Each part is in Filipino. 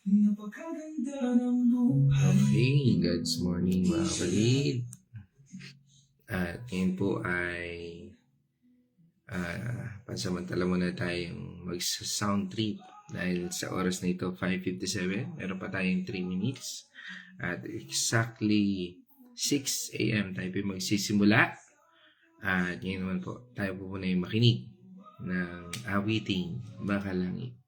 Okay, God's morning mga kapatid. At ngayon po ay pansamantala muna tayong mag-sound trip dahil sa oras na ito 5:57. Meron pa tayong 3 minutes at exactly 6 a.m. tayo po magsisimula. At ngayon naman po tayo po muna yung makinig ng awiting Makalangit.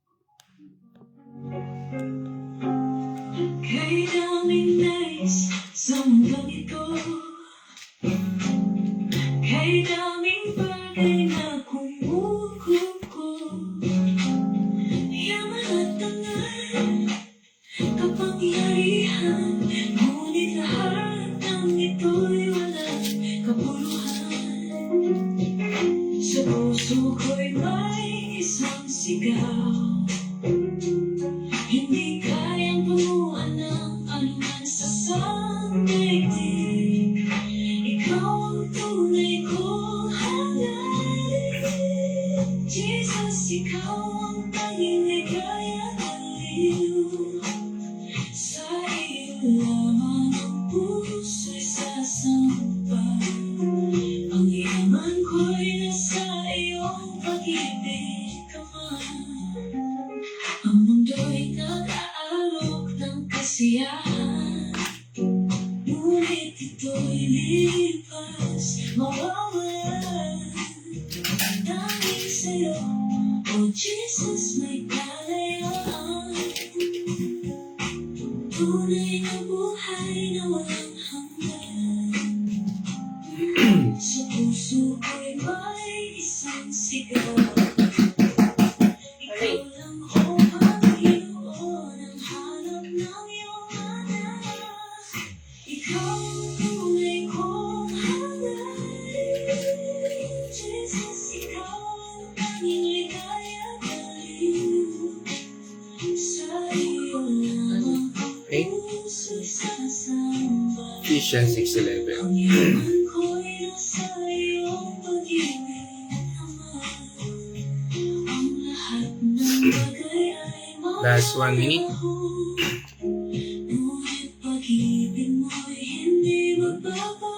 Kay daming nais sa mundong ito, kay daming bagay na kumukuko, yaman at tangan, kapangyarihan, ngunit lahat ng ito'y walang kapuluhan. Sa puso ko'y may isang sigaw, hindi kayang punuan ng anuman sa sandaigdig. Ikaw ang tunay kong hangarin, Jesus, ikaw ang tanging ligaya at aliw. Sa iyo lamang ang puso'y sasamba, ang yaman ko'y nasa iyong pag-ibig, Ama. Ang mundo'y nag-aalok ng kasiyahan, ngunit ito'y lipas, mawawala. Dahil sa'yo, oh Jesus, may kalayaan, tunay na buhay na walang hanggan. Sa puso ko'y may isang sigaw, ikaw lang, oh Panginoon, ang hanap ng iyong anak. Ikaw ang tunay kong hangarin, Jesus, ikaw ang tanging ligaya at aliw. Sa iyo lamang Okay? ang puso'y sasamba, Ephesians 6:11. ang yaman ko'y nasa iyong pag-ibig, Ama. Ang lahat ng bagay ay Last 1 minute. ngunit pag-ibig mo'y hindi magbabago.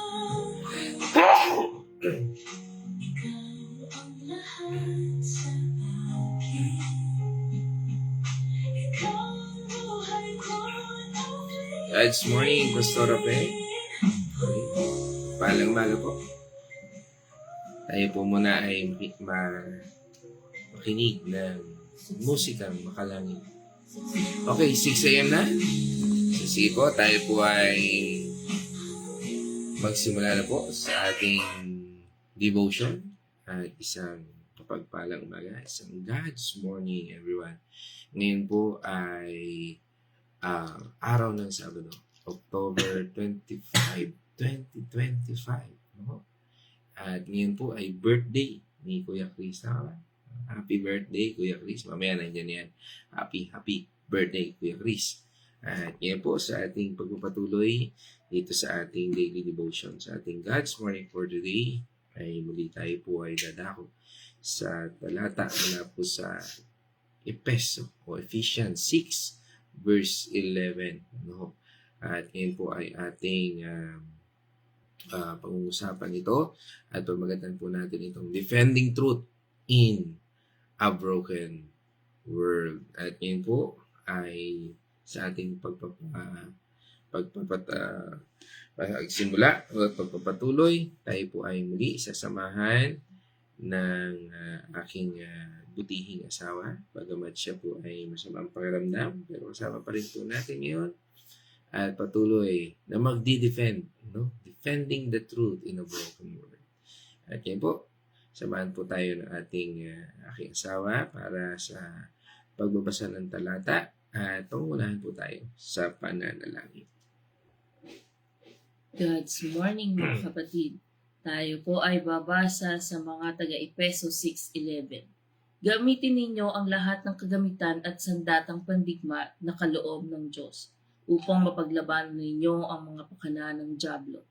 Ikaw ang lahat sa akin. Ikaw ang buhay ko at aking God's morning, Pastor Rafael. Okay. Palang-malo po. Tayo po muna ay makinig ng musikang Makalangit. Okay, 6 a.m. na. So, sige po, tayo po ay magsimula na po sa ating devotion at isang kapagpalang umaga, isang God's morning, everyone. Ngayon po ay araw ng Sabado, October 25, 2025. No? At ngayon po ay birthday ni Kuya Chris. Tama ba? Happy birthday, Kuya Chris. Mamaya nandiyan yan. Happy birthday, Kuya Chris. At ngayon po sa ating pagpapatuloy dito sa ating daily devotion, sa ating God's Morning for today, ay muli tayo po ay dadako sa talata mula po sa Epeso o Ephesians 6 verse 11. No? At ngayon po ay ating pag-uusapan ito at pamagatan po natin itong defending truth in a broken world. At ngayon po ay sa ating pagsimula o pagpapatuloy, tayo po ay muli sasamahan ng aking butihing asawa. Bagamat siya po ay masamang pakiramdam, pero kasama pa rin po natin ngayon at patuloy na magdi-defend, no? Defending the truth in a broken world. At yan po, samahan po tayo ng ating aking asawa para sa pagbabasa ng talata at pangunahan po tayo sa pananalangin. God's morning mga kapatid. Tayo po ay babasa sa mga taga-Epeso 6:11. Gamitin ninyo ang lahat ng kagamitan at sandatang pandigma na kaloob ng Diyos upang mapaglabanan ninyo ang mga pakana ng dyablo.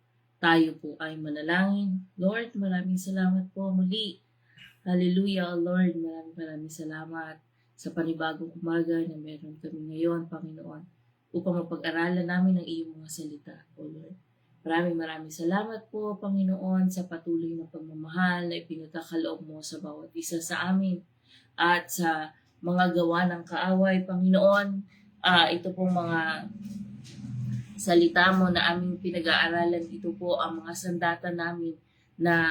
Tayo po ay manalangin. Lord, maraming salamat po muli. Hallelujah, Lord. Maraming salamat sa panibagong umaga na meron kami ngayon, Panginoon, upang mapag-aralan namin ang iyong mga salita, O Lord. Maraming salamat po, Panginoon, sa patuloy na pagmamahal na ipinagkakaloob mo sa bawat isa sa amin at sa mga gawa ng kaaway, Panginoon. Ito pong mga salita mo na aming pinag-aaralan, ito po ang mga sandata namin na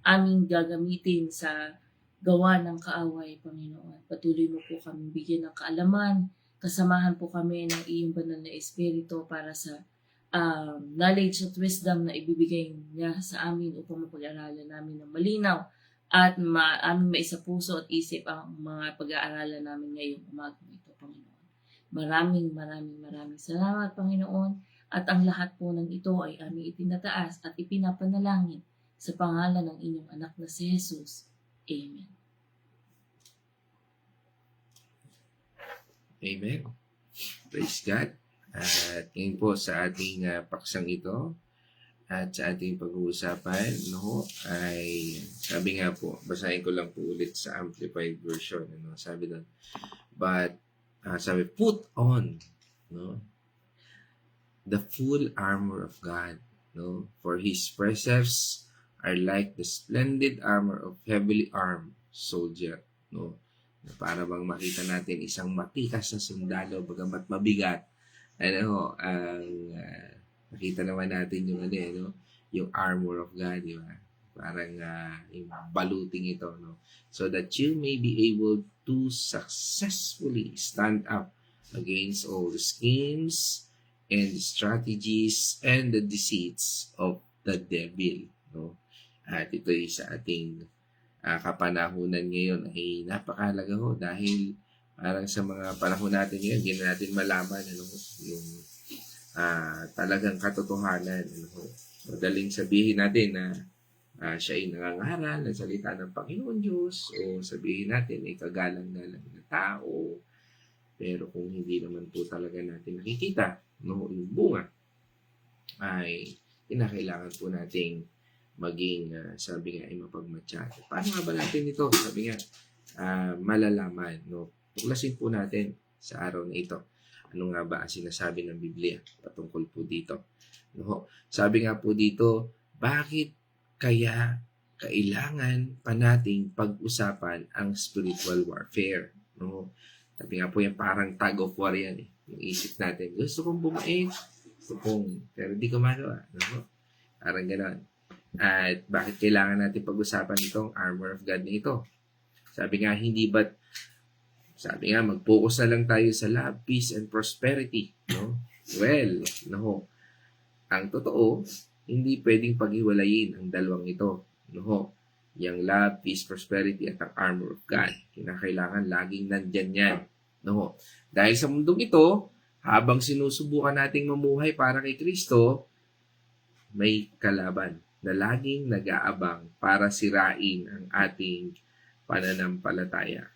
aming gagamitin sa gawa ng kaaway, Panginoon. Patuloy mo po kami bigyan ng kaalaman, kasamahan po kami ng iyong banal na espiritu para sa knowledge at wisdom na ibibigay niya sa amin upang mapag-aralan namin ng malinaw at aming maisapuso at isip ang mga pag-aaralan namin ngayong umaga ito, Panginoon. Maraming salamat, Panginoon, at ang lahat po ng ito ay aming itinataas at ipinapanalangin sa pangalan ng inyong anak na si Jesus. Amen. Amen. Praise God. At ngayon po sa ating paksang ito at sa ating pag-uusapan, ay sabi nga po, basahin ko lang po ulit sa Amplified Version. Sabi doon, sabi, put on, the full armor of God, for His precepts are like the splendid armor of heavily armed soldier, para bang makita natin isang matikas na sundalo, bagamat mabigat, ang nakita naman natin yung yung armor of God, di ba? Parang yung baluting ito, so that you may be able to successfully stand up against all the schemes and the strategies and the deceits of the devil, At ito sa ating kapanahunan ngayon ay napakahalaga dahil parang sa mga panahon natin ngayon, hindi natin malaman yung talagang katotohanan. Madaling sabihin natin na siya ay nangangaral ng salita ng Panginoon Diyos, o sabihin natin ay kagalang-galang na tao, pero kung hindi naman po talaga natin nakikita yung bunga, ay kinakailangan po nating maging, sabi nga, ay mapagmatsyado. Paano nga ba natin ito? Sabi nga, malalaman. Tuklasin po natin sa araw na ito. Ano nga ba ang sinasabi ng Biblia patungkol po dito? Sabi nga po dito, bakit kaya kailangan pa nating pag-usapan ang spiritual warfare? Sabi nga po yan, parang tug of war yan. Yung isip natin, gusto kong bumait, pero di ko magawa. Parang gano'n. At bakit kailangan natin pag-usapan itong armor of God na ito? Sabi nga, mag-focus na lang tayo sa love, peace, and prosperity. Well, ang totoo, hindi pwedeng paghiwalayin ang dalawang ito. Yung love, peace, prosperity, at ang armor of God. Kinakailangan laging nandyan yan. Dahil sa mundong ito, habang sinusubukan nating mamuhay para kay Kristo, may kalaban na laging nag-aabang para sirain ang ating pananampalataya.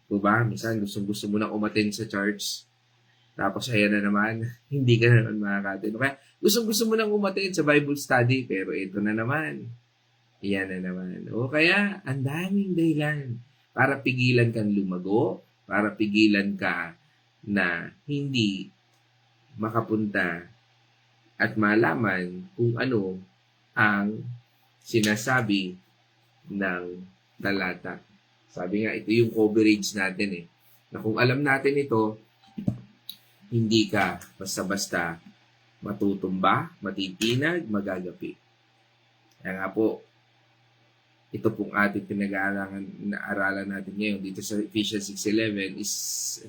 Diba? Minsan, gusto mo na umattend sa church, tapos ayan na naman, hindi ka na naman makaka-attend. Kaya gusto mo nang umattend sa Bible study, pero ito na naman. Iyan na naman. O kaya, ang daming dahilan para pigilan kang lumago, para pigilan ka na hindi makapunta at malaman kung ano ang sinasabi ng talata. Sabi nga, ito yung coverage natin na kung alam natin ito, hindi ka basta-basta matutumba, matitinag, magagapi. Kaya nga po, ito pong ating pinag-aaralan natin ngayon dito sa Ephesians 6:11 is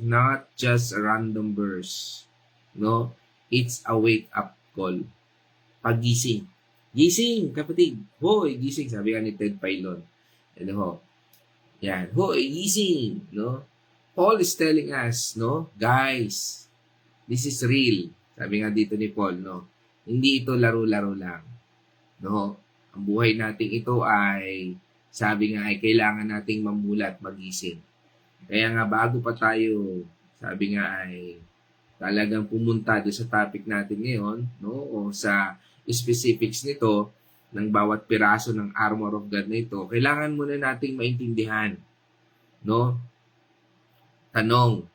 not just a random verse. It's a wake-up call. Pagising. Gising, kapatid. Hoy, gising. Sabi nga ni Ted Pailon. Yan. Hoy, gising. Paul is telling us, guys, this is real. Sabi nga dito ni Paul, hindi ito laro-laro lang. Ang buhay natin ito ay, sabi nga, ay kailangan nating mamulat, magising. Kaya nga, bago pa tayo, sabi nga ay, talagang pumunta doon sa topic natin ngayon, o sa specifics nito, ng bawat piraso ng armor of God na ito, kailangan muna nating maintindihan, Tanong,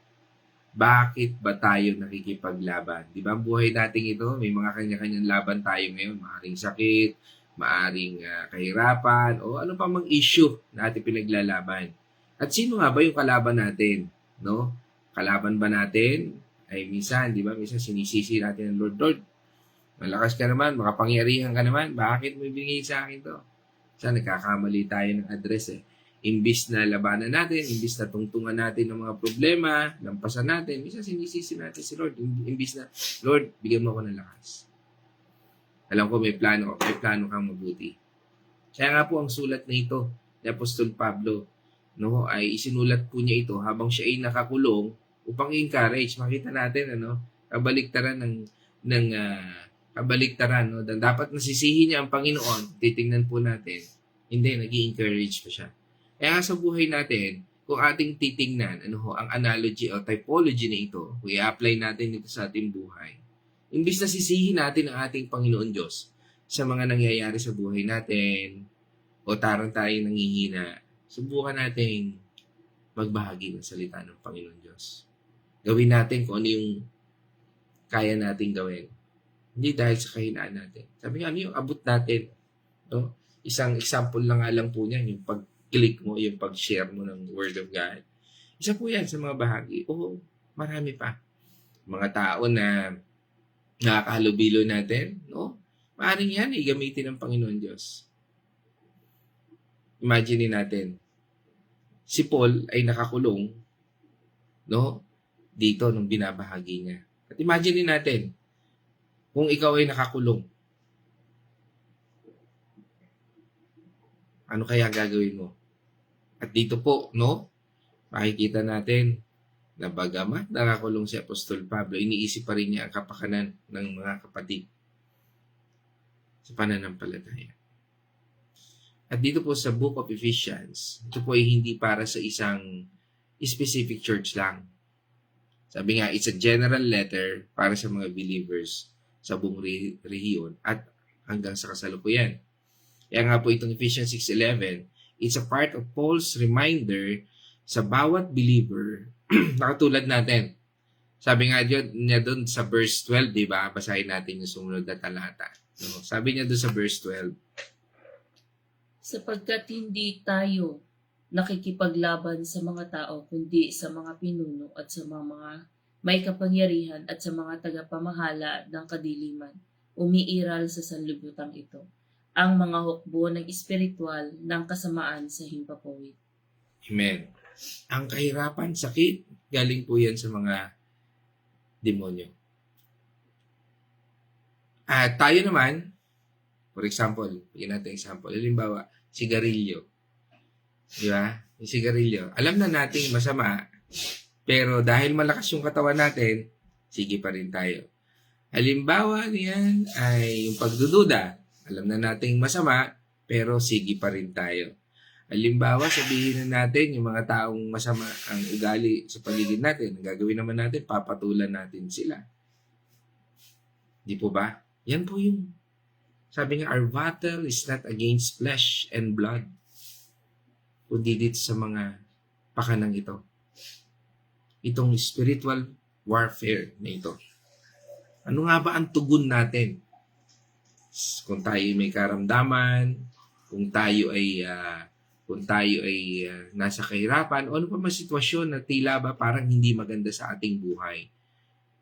bakit ba tayo nakikipaglaban? Di ba ang buhay natin ito, may mga kanya-kanyang laban tayo ngayon. Maaring sakit, maaring kahirapan, o ano pa mang issue na ating pinaglalaban. At sino nga ba yung kalaban natin? No? Kalaban ba natin? Ay minsan, di ba? Minsan sinisisi natin ng Lord, Lord, malakas ka naman, makapangyarihan ka naman, bakit mo ibigay sa akin to? Sana nagkakamali tayo ng address eh. Imbis na labanan natin, imbis na tungtungan natin ng mga problema, lampasan natin, minsan sinisisi natin si Lord. Imbis na, Lord, bigyan mo ako ng lakas. Alam ko may plano kang mabuti. Kaya nga po ang sulat na ito ni Apostol Pablo, no, ay isinulat po niya ito habang siya ay nakakulong upang encourage. Makita natin, kabaliktaran kabaliktaran, no, dapat nasisihin niya ang Panginoon. Titingnan po natin, hindi, nag-i-encourage pa siya. Kaya sa buhay natin, kung ating titingnan, ang analogy o typology na ito, kung i-apply natin ito sa ating buhay, imbis na sisihin natin ang ating Panginoon Diyos sa mga nangyayari sa buhay natin, o tarang tayo nanghihina, subukan natin magbahagi ng salita ng Panginoon Diyos. Gawin natin kung ano yung kaya natin gawin. Hindi dahil sa kahinaan natin. Sabi nga, ano yung abot natin? No? Isang example lang nga lang po niyan, yung pag-click mo, yung pag-share mo ng Word of God. Isa po yan sa mga bahagi. Oo, marami pa. Mga tao na nakakahalubilo natin, no? Maaaring yan, gamitin ng Panginoon Diyos. Imagine natin, si Paul ay nakakulong, no? Dito nung binabahagi niya. At imagine natin, kung ikaw ay nakakulong, ano kaya gagawin mo? At dito po, no? Makikita natin na bagamat nakakulong si Apostol Pablo, iniisip pa rin niya ang kapakanan ng mga kapatid sa pananampalataya. At dito po sa Book of Ephesians, ito po ay hindi para sa isang specific church lang. Sabi nga, it's a general letter para sa mga believers sa buong rehiyon at hanggang sa kasalukuyan. Kaya nga po itong Ephesians 6:11, it's a part of Paul's reminder sa bawat believer na katulad natin. Sabi nga niya doon sa verse 12, di ba? Basahin natin yung sumunod na talata. No? Sabi niya doon sa verse 12, Sapagkat hindi tayo nakikipaglaban sa mga tao, kundi sa mga pinuno at sa mga may kapangyarihan at sa mga tagapamahala ng kadiliman, umiiral sa sanlibutan ito, ang mga hukbo ng espiritual ng kasamaan sa himpapawid. Amen. Ang kahirapan, sakit, galing po yan sa mga demonyo. At tayo naman, for example, bigyan natin example, halimbawa, sigarilyo. Di ba? Yung sigarilyo. Alam na natin masama, pero dahil malakas yung katawan natin, sige pa rin tayo. Halimbawa niyan ay yung pagdududa. Alam na natin masama, pero sige pa rin tayo. Halimbawa, sabihin na natin yung mga taong masama ang ugali sa paligid natin. Ang gagawin naman natin, papatulan natin sila. Di po ba? Yan po yung sabi nga, our battle is not against flesh and blood, kundi dito sa mga pakanang ito. Itong spiritual warfare na ito. Ano nga ba ang tugon natin? Kung tayo may karamdaman, kung tayo ay nasa kahirapan, o ano pa man sitwasyon na tila ba parang hindi maganda sa ating buhay.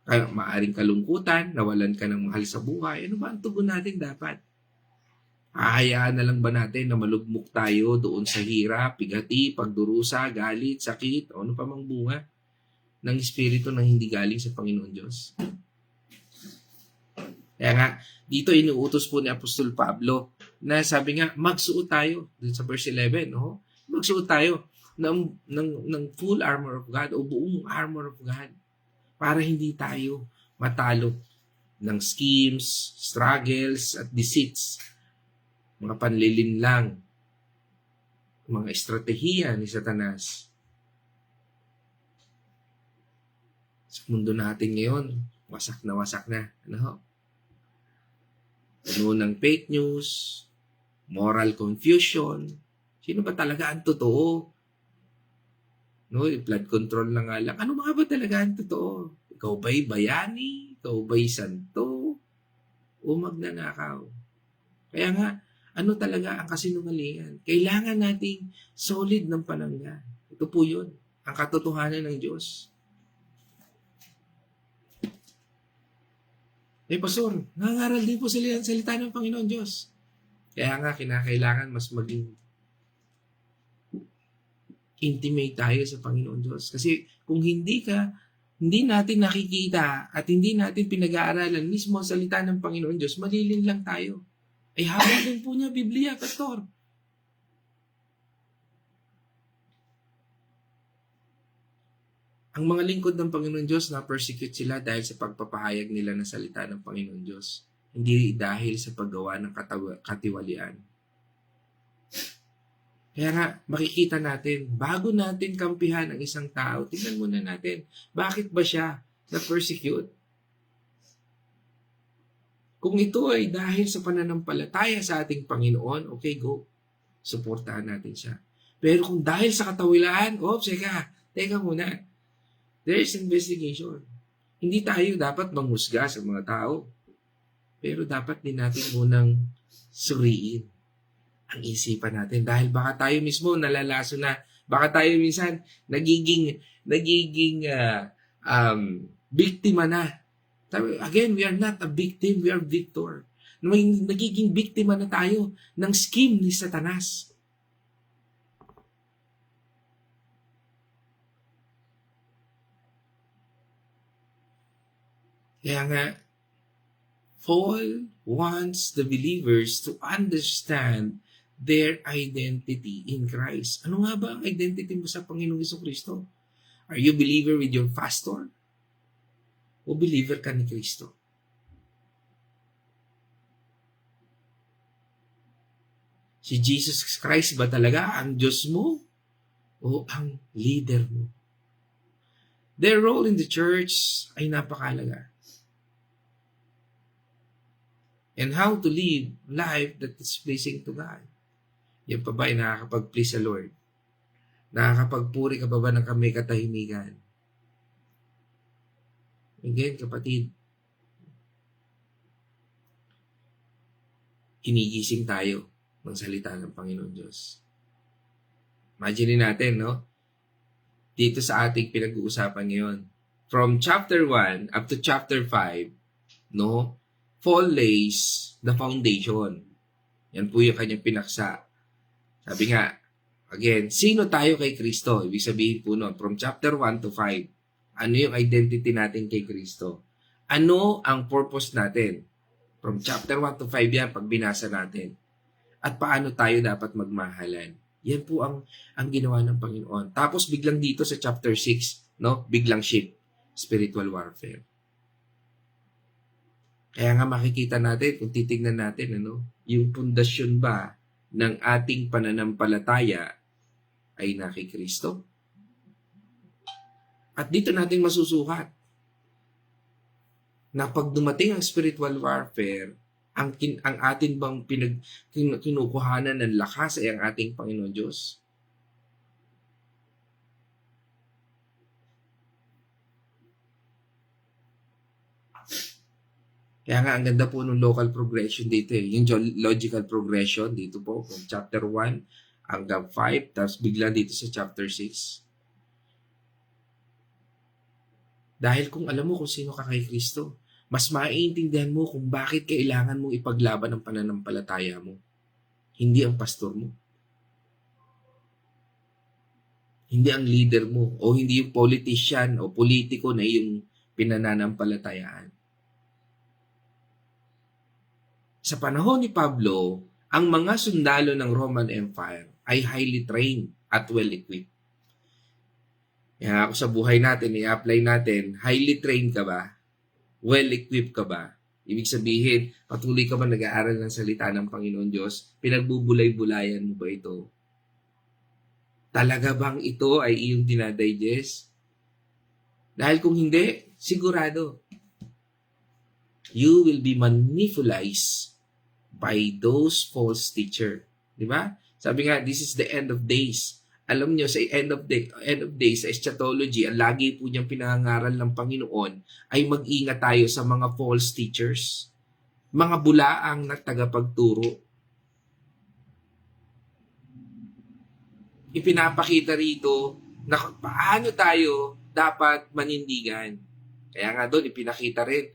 Kaya maaring kalungkutan, nawalan ka ng mahal sa buhay, ano ba ang tugon natin dapat? Hahayaan na lang ba natin na malugmok tayo doon sa hirap, bigati, pagdurusa, galit, sakit, o ano pa mang bunga ng espiritu na hindi galing sa Panginoon Diyos? Kaya nga, dito inuutos po ni Apostol Pablo na sabi nga, magsuot tayo, dun sa verse 11, no? Magsuot tayo ng full armor of God o buong armor of God para hindi tayo matalo ng schemes, struggles, at deceits, mga panlilinlang, mga estratehiya ni Satanas. Sa mundo natin ngayon, wasak na. Ano? Puno ng fake news, moral confusion. Sino ba talaga ang totoo? No, flood control na nga lang. Ano mga ba talaga ang totoo? Ikaw ba'y bayani? Ikaw ba'y santo? O magnanakaw? Kaya nga, ano talaga ang kasinungalingan? Kailangan nating solid ng panangga. Ito po yun. Ang katotohanan ng Diyos. Pastor, nangangaral din po sila ang salita ng Panginoon Diyos. Kaya nga, kinakailangan mas maging intimate tayo sa Panginoon Diyos. Kasi kung hindi natin nakikita at hindi natin pinag-aaralan mismo ang salita ng Panginoon Diyos, malilin lang tayo. Ay haba din po niya, Biblia, Pastor. Ang mga lingkod ng Panginoon Diyos na persecute sila dahil sa pagpapahayag nila ng salita ng Panginoon Diyos. Hindi dahil sa paggawa ng katiwalian. Kaya nga, makikita natin, bago natin kampihan ang isang tao, tingnan muna natin, bakit ba siya na-persecute? Kung ito ay dahil sa pananampalataya sa ating Panginoon, okay, go. Suportahan natin siya. Pero kung dahil sa katawilaan, teka muna. There is investigation. Hindi tayo dapat manghusga sa mga tao. Pero dapat din natin munang suriin ang isipan natin. Dahil baka tayo mismo nalalaso na, baka tayo minsan nagiging biktima na. Again, we are not a victim, we are victor. Nagiging biktima na tayo ng scheme ni Satanas. Kaya nga, Paul wants the believers to understand their identity in Christ. Ano nga ba ang identity mo sa Panginoong Jesucristo? Are you believer with your pastor? O believer ka ni Kristo? Si Jesus Christ ba talaga ang Diyos mo? O ang leader mo? Their role in the church ay napakalaga. And how to live life that is pleasing to God. Yan pa ba ay nakakapag-please sa Lord? Nakakapagpuri ka pa ba ng kami katahimikan? Again, kapatid, inigising tayo ng salita ng Panginoon Diyos. Imagine natin, no? Dito sa ating pinag-uusapan ngayon. From chapter 1 up to chapter 5, no? Paul lays the foundation. Yan po yung kanyang pinaksa. Sabi nga, again, sino tayo kay Kristo? Ibig sabihin po nun, from chapter 1 to 5, ano yung identity natin kay Kristo? Ano ang purpose natin? From chapter 1 to 5 yan, pag binasa natin. At paano tayo dapat magmahalan? Yan po ang ginawa ng Panginoon. Tapos biglang dito sa chapter 6, no? Biglang shift, spiritual warfare. Kaya nga makikita natin, kung titignan natin, yung pundasyon ba ng ating pananampalataya ay na kay Kristo? At dito natin masusukat na pag dumating ang spiritual warfare, ang atin bang kinukuhanan ng lakas ay ang ating Panginoon Diyos? Kaya nga, ang ganda po ng local progression dito yung logical progression dito po, from chapter 1 hanggang 5, tapos bigla dito sa chapter 6. Dahil kung alam mo kung sino ka kay Kristo, mas maiintindihan mo kung bakit kailangan mong ipaglaban ang pananampalataya mo. Hindi ang pastor mo. Hindi ang leader mo, o hindi yung politician o politiko na yung pinananampalatayaan. Sa panahon ni Pablo, ang mga sundalo ng Roman Empire ay highly trained at well-equipped. Kaya ako sa buhay natin, i-apply natin, highly trained ka ba? Well-equipped ka ba? Ibig sabihin, patuloy ka ba nag-aaral ng salita ng Panginoon Diyos? Pinagbubulay-bulayan mo ba ito? Talaga bang ito ay iyong dinadigest? Dahil kung hindi, sigurado, you will be manipulated by those false teacher. Di ba? Sabi nga, this is the end of days. alam nyo, sa end of day, sa eschatology, ang lagi po niyang pinangangaral ng Panginoon ay mag-ingat tayo sa mga false teachers, mga bulaang na tagapagturo. Ipinapakita rito na paano tayo dapat manindigan. Kaya nga doon, ipinakita rin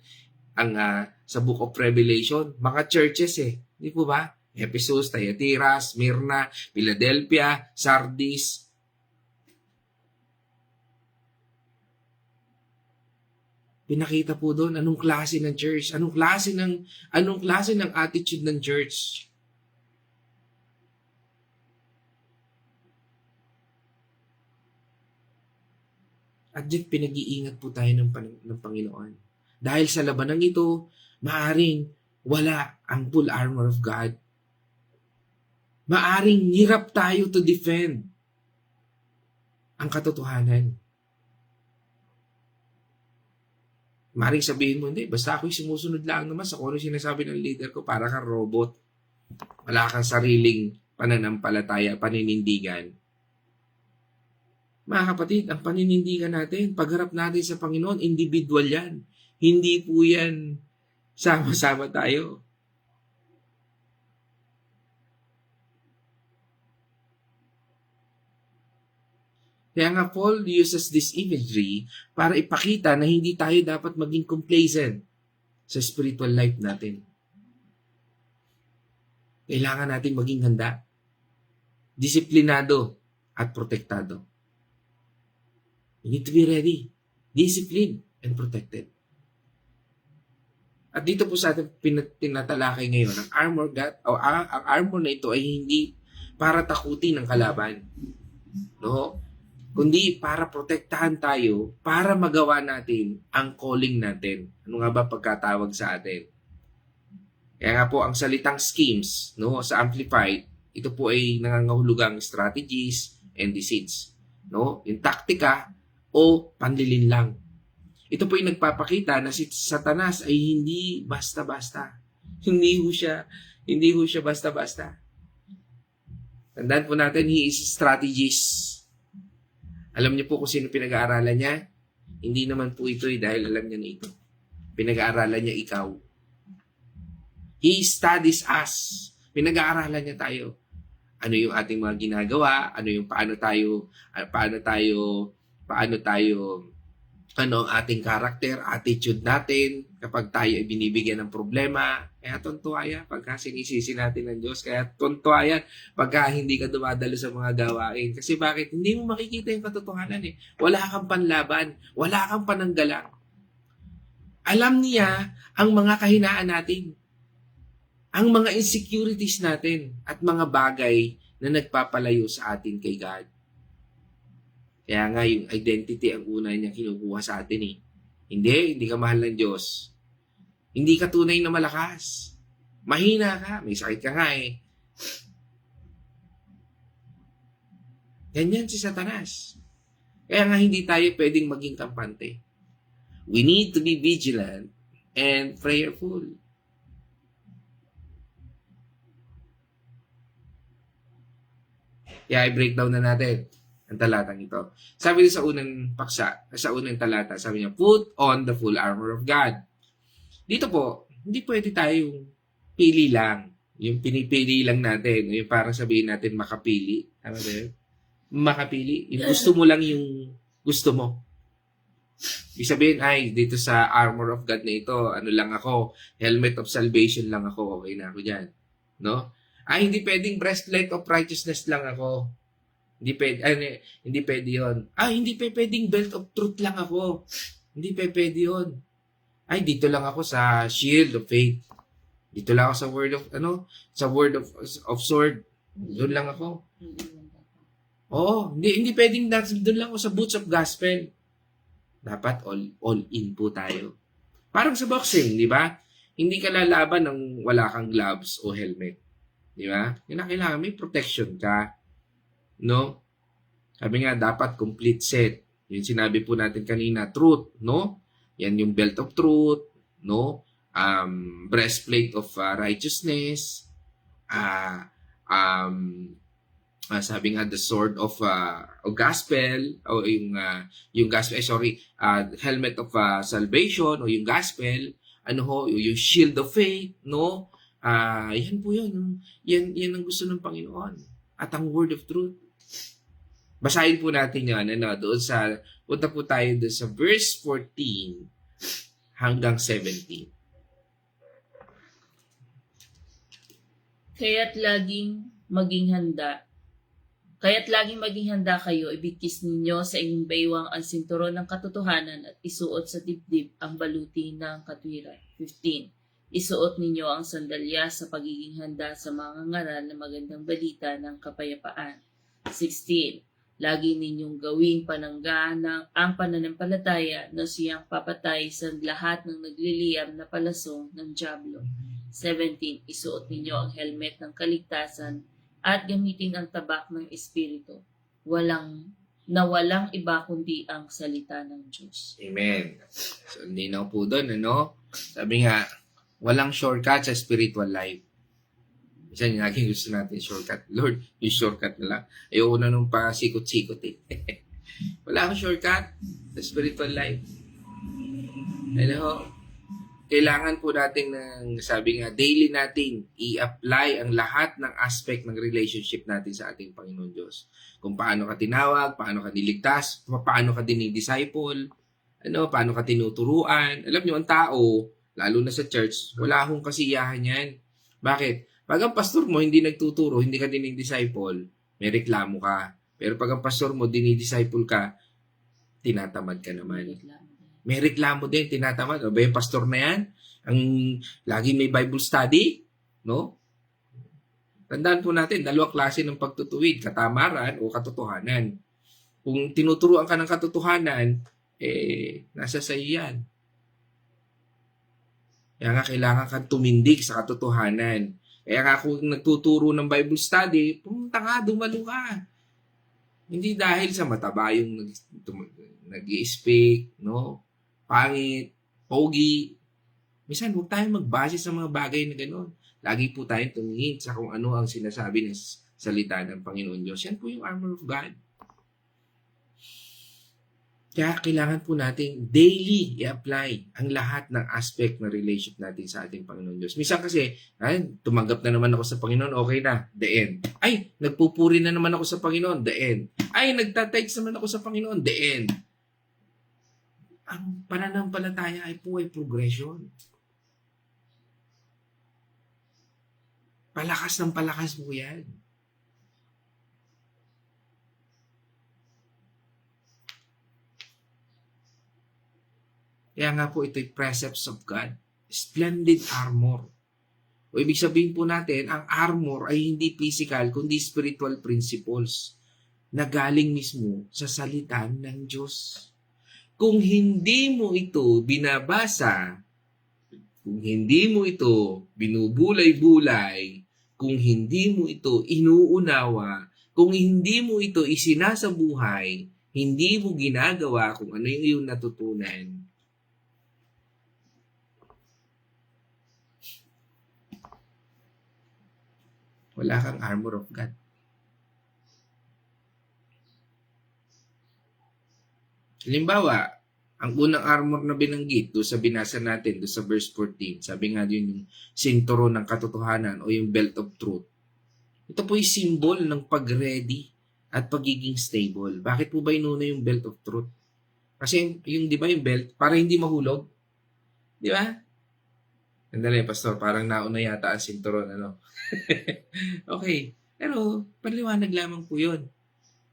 ang sa Book of Revelation, mga churches Di po ba? Ephesus, Thyatira, Smyrna, Philadelphia, Sardis. Pinakita po doon anong klase ng church, anong klase ng attitude ng church. At diyan pinag-iingat po tayo ng Panginoon. Dahil sa labanang ito, maaring wala ang full armor of God. Maaring hirap tayo to defend ang katotohanan. Maaring sabihin mo, hindi, basta ako'y sumusunod lang naman sa kung ano sinasabi ng leader ko, para kang robot. Wala kang sariling pananampalataya, paninindigan. Mga kapatid, ang paninindigan natin, pagharap natin sa Panginoon, individual yan. Hindi po yan sama-sama tayo. Kaya nga Paul uses this imagery para ipakita na hindi tayo dapat maging complacent sa spiritual life natin. Kailangan natin maging handa, disiplinado, at protektado. We need to be ready, disciplined, and protected. At dito po sa ating tinatalakay ngayon, ang armor ang armor na ito ay hindi para takutin ang kalaban. No? Kundi para protektahan tayo, para magawa natin ang calling natin. Ano nga ba pagkatawag sa atin? Kaya nga po, ang salitang schemes, no, sa Amplified, ito po ay nangangahulugang strategies and deceits. No? Yung taktika o panlilinlang. Ito po ay nagpapakita na si Satanas ay hindi basta-basta. Hindi ho siya basta-basta. Tandaan po natin, he is strategist. Alam niyo po kung sino pinag-aaralan niya? Hindi naman po ito dahil alam niya na ito. Pinag-aaralan niya ikaw. He studies us. Pinag-aaralan niya tayo. Ano yung ating mga ginagawa, ano yung paano tayo ang ating karakter, attitude natin kapag tayo ay binibigyan ng problema. Kaya tuntua yan pagka sinisisi natin ng Diyos. Kaya tuntua yan pagka hindi ka dumadalo sa mga gawain. Kasi bakit? Hindi mo makikita yung katotohanan Wala kang panlaban. Wala kang pananggalang. Alam niya ang mga kahinaan natin. Ang mga insecurities natin at mga bagay na nagpapalayo sa atin kay God. Kaya nga yung identity ang una niya kinukuha sa atin Hindi ka mahal ng Diyos. Hindi ka tunay na malakas. Mahina ka, may sakit ka nga Ganyan si Satanas. Kaya nga hindi tayo pwedeng maging kampante. We need to be vigilant and prayerful. Kaya i-breakdown na natin ang talatang ito. Sabi din sa unang paksa, sa unang talata, sabi niya, put on the full armor of God. Dito po, hindi pwede tayong pili lang. Yung pinipili lang natin, yung parang sabihin natin makapili. Tama ba yun? Makapili. Yung gusto mo lang yung gusto mo. Ibig sabihin, ay, dito sa armor of God na ito, ano lang ako, helmet of salvation lang ako, okay na ako dyan. No? Ay, hindi pwedeng breastplate of righteousness lang ako. Hindi pwede yun. Hindi pwedeng belt of truth lang ako. Hindi pwede yun. Ay, dito lang ako sa shield of faith. Dito lang ako sa word of sword. Doon lang ako. Oo, hindi pwedeng doon lang ako sa boots of gospel. Dapat all in po tayo. Parang sa boxing, di ba? Hindi ka lalaban ng wala kang gloves o helmet. Di ba? Yun na kailangan, may protection ka. No? Sabi nga, dapat complete set. Yung sinabi po natin kanina, truth, no? Yan yung belt of truth, no? Breastplate of righteousness, sabi nga the sword of o gospel o yung gospel helmet of salvation o yung gospel, ano ho, yung shield of faith, no? Yan po yun. Yan ang gusto ng Panginoon. At ang word of truth. Basahin po natin yan, doon punta po tayo doon sa verse 14 hanggang 17. Kaya't laging maging handa kayo, ibigkis ninyo sa inyong baywang ang sinturon ng katotohanan at isuot sa dibdib ang baluti ng katwiran. 15. Isuot ninyo ang sandalya sa pagiging handa sa mga ngaral na magandang balita ng kapayapaan. 16. Lagi ninyong gawing panangga ang pananampalataya na siyang papatay sa lahat ng nagliliyam na palasong ng dyablo. 17. Isuot ninyo ang helmet ng kaligtasan at gamitin ang tabak ng Espiritu. Walang iba kundi ang salita ng Diyos. Amen. So, linaw po doon, Sabi nga, walang shortcut sa spiritual life. Minsan yung laging gusto natin shortcut. Lord, yung shortcut na lang. Ayoko na nung pasikot-sikot Wala akong shortcut sa spiritual life. Kailangan po natin sabi nga, daily natin i-apply ang lahat ng aspect ng relationship natin sa ating Panginoon Diyos. Kung paano ka tinawag, paano ka niligtas, paano ka dinidisciple, paano ka tinuturuan. Alam niyo, ang tao, lalo na sa church, wala akong kasiyahan yan. Bakit? Pag ang pastor mo hindi nagtuturo, hindi ka dinidisciple, may reklamo ka. Pero pag ang pastor mo dinidisciple ka, tinatamad ka naman. May reklamo din, tinatamad. O ba yung pastor na yan? Ang lagi may Bible study? No? Tandaan po natin, dalawang klase ng pagtutuwid, katamaran o katotohanan. Kung tinuturuan ka ng katotohanan, nasa sa'yo yan. Kaya nga kailangan kang tumindig sa katotohanan. Kaya nga kung nagtuturo ng Bible study, pumunta ka, dumalo ka. Hindi dahil sa mataba yung nag-i-speak, pangit, pogi. Minsan, huwag tayong magbase sa mga bagay na gano'n. Lagi po tayong tumingin sa kung ano ang sinasabi ng salita ng Panginoon Diyos. Yan po yung armor of God. Kaya kailangan po natin daily i-apply ang lahat ng aspect ng relationship natin sa ating Panginoon Diyos. Minsan kasi, tumanggap na naman ako sa Panginoon, okay na, the end. Ay, nagpupuri na naman ako sa Panginoon, the end. Ay, nagtatights naman ako sa Panginoon, the end. Ang pananampalataya ay progression. Palakas ng palakas po yan. Kaya nga po ito'y precepts of God. Splendid armor. O ibig sabihin po natin, ang armor ay hindi physical, kundi spiritual principles na galing mismo sa salita ng Diyos. Kung hindi mo ito binabasa, kung hindi mo ito binubulay-bulay, kung hindi mo ito inuunawa, kung hindi mo ito isinasabuhay, hindi mo ginagawa kung ano yung iyong natutunan, wala kang armor of God. Halimbawa, ang unang armor na binanggit doon sa binasa natin, doon sa verse 14, sabi nga yun yung sinturon ng katotohanan o yung belt of truth. Ito po yung symbol ng pag-ready at pagiging stable. Bakit po ba inuna yung belt of truth? Kasi yung, di ba yung belt, para hindi mahulog? Di ba? Sandali, Pastor, parang nauna yata ang sinturon, Okay. Pero, paliwanag lamang po yun.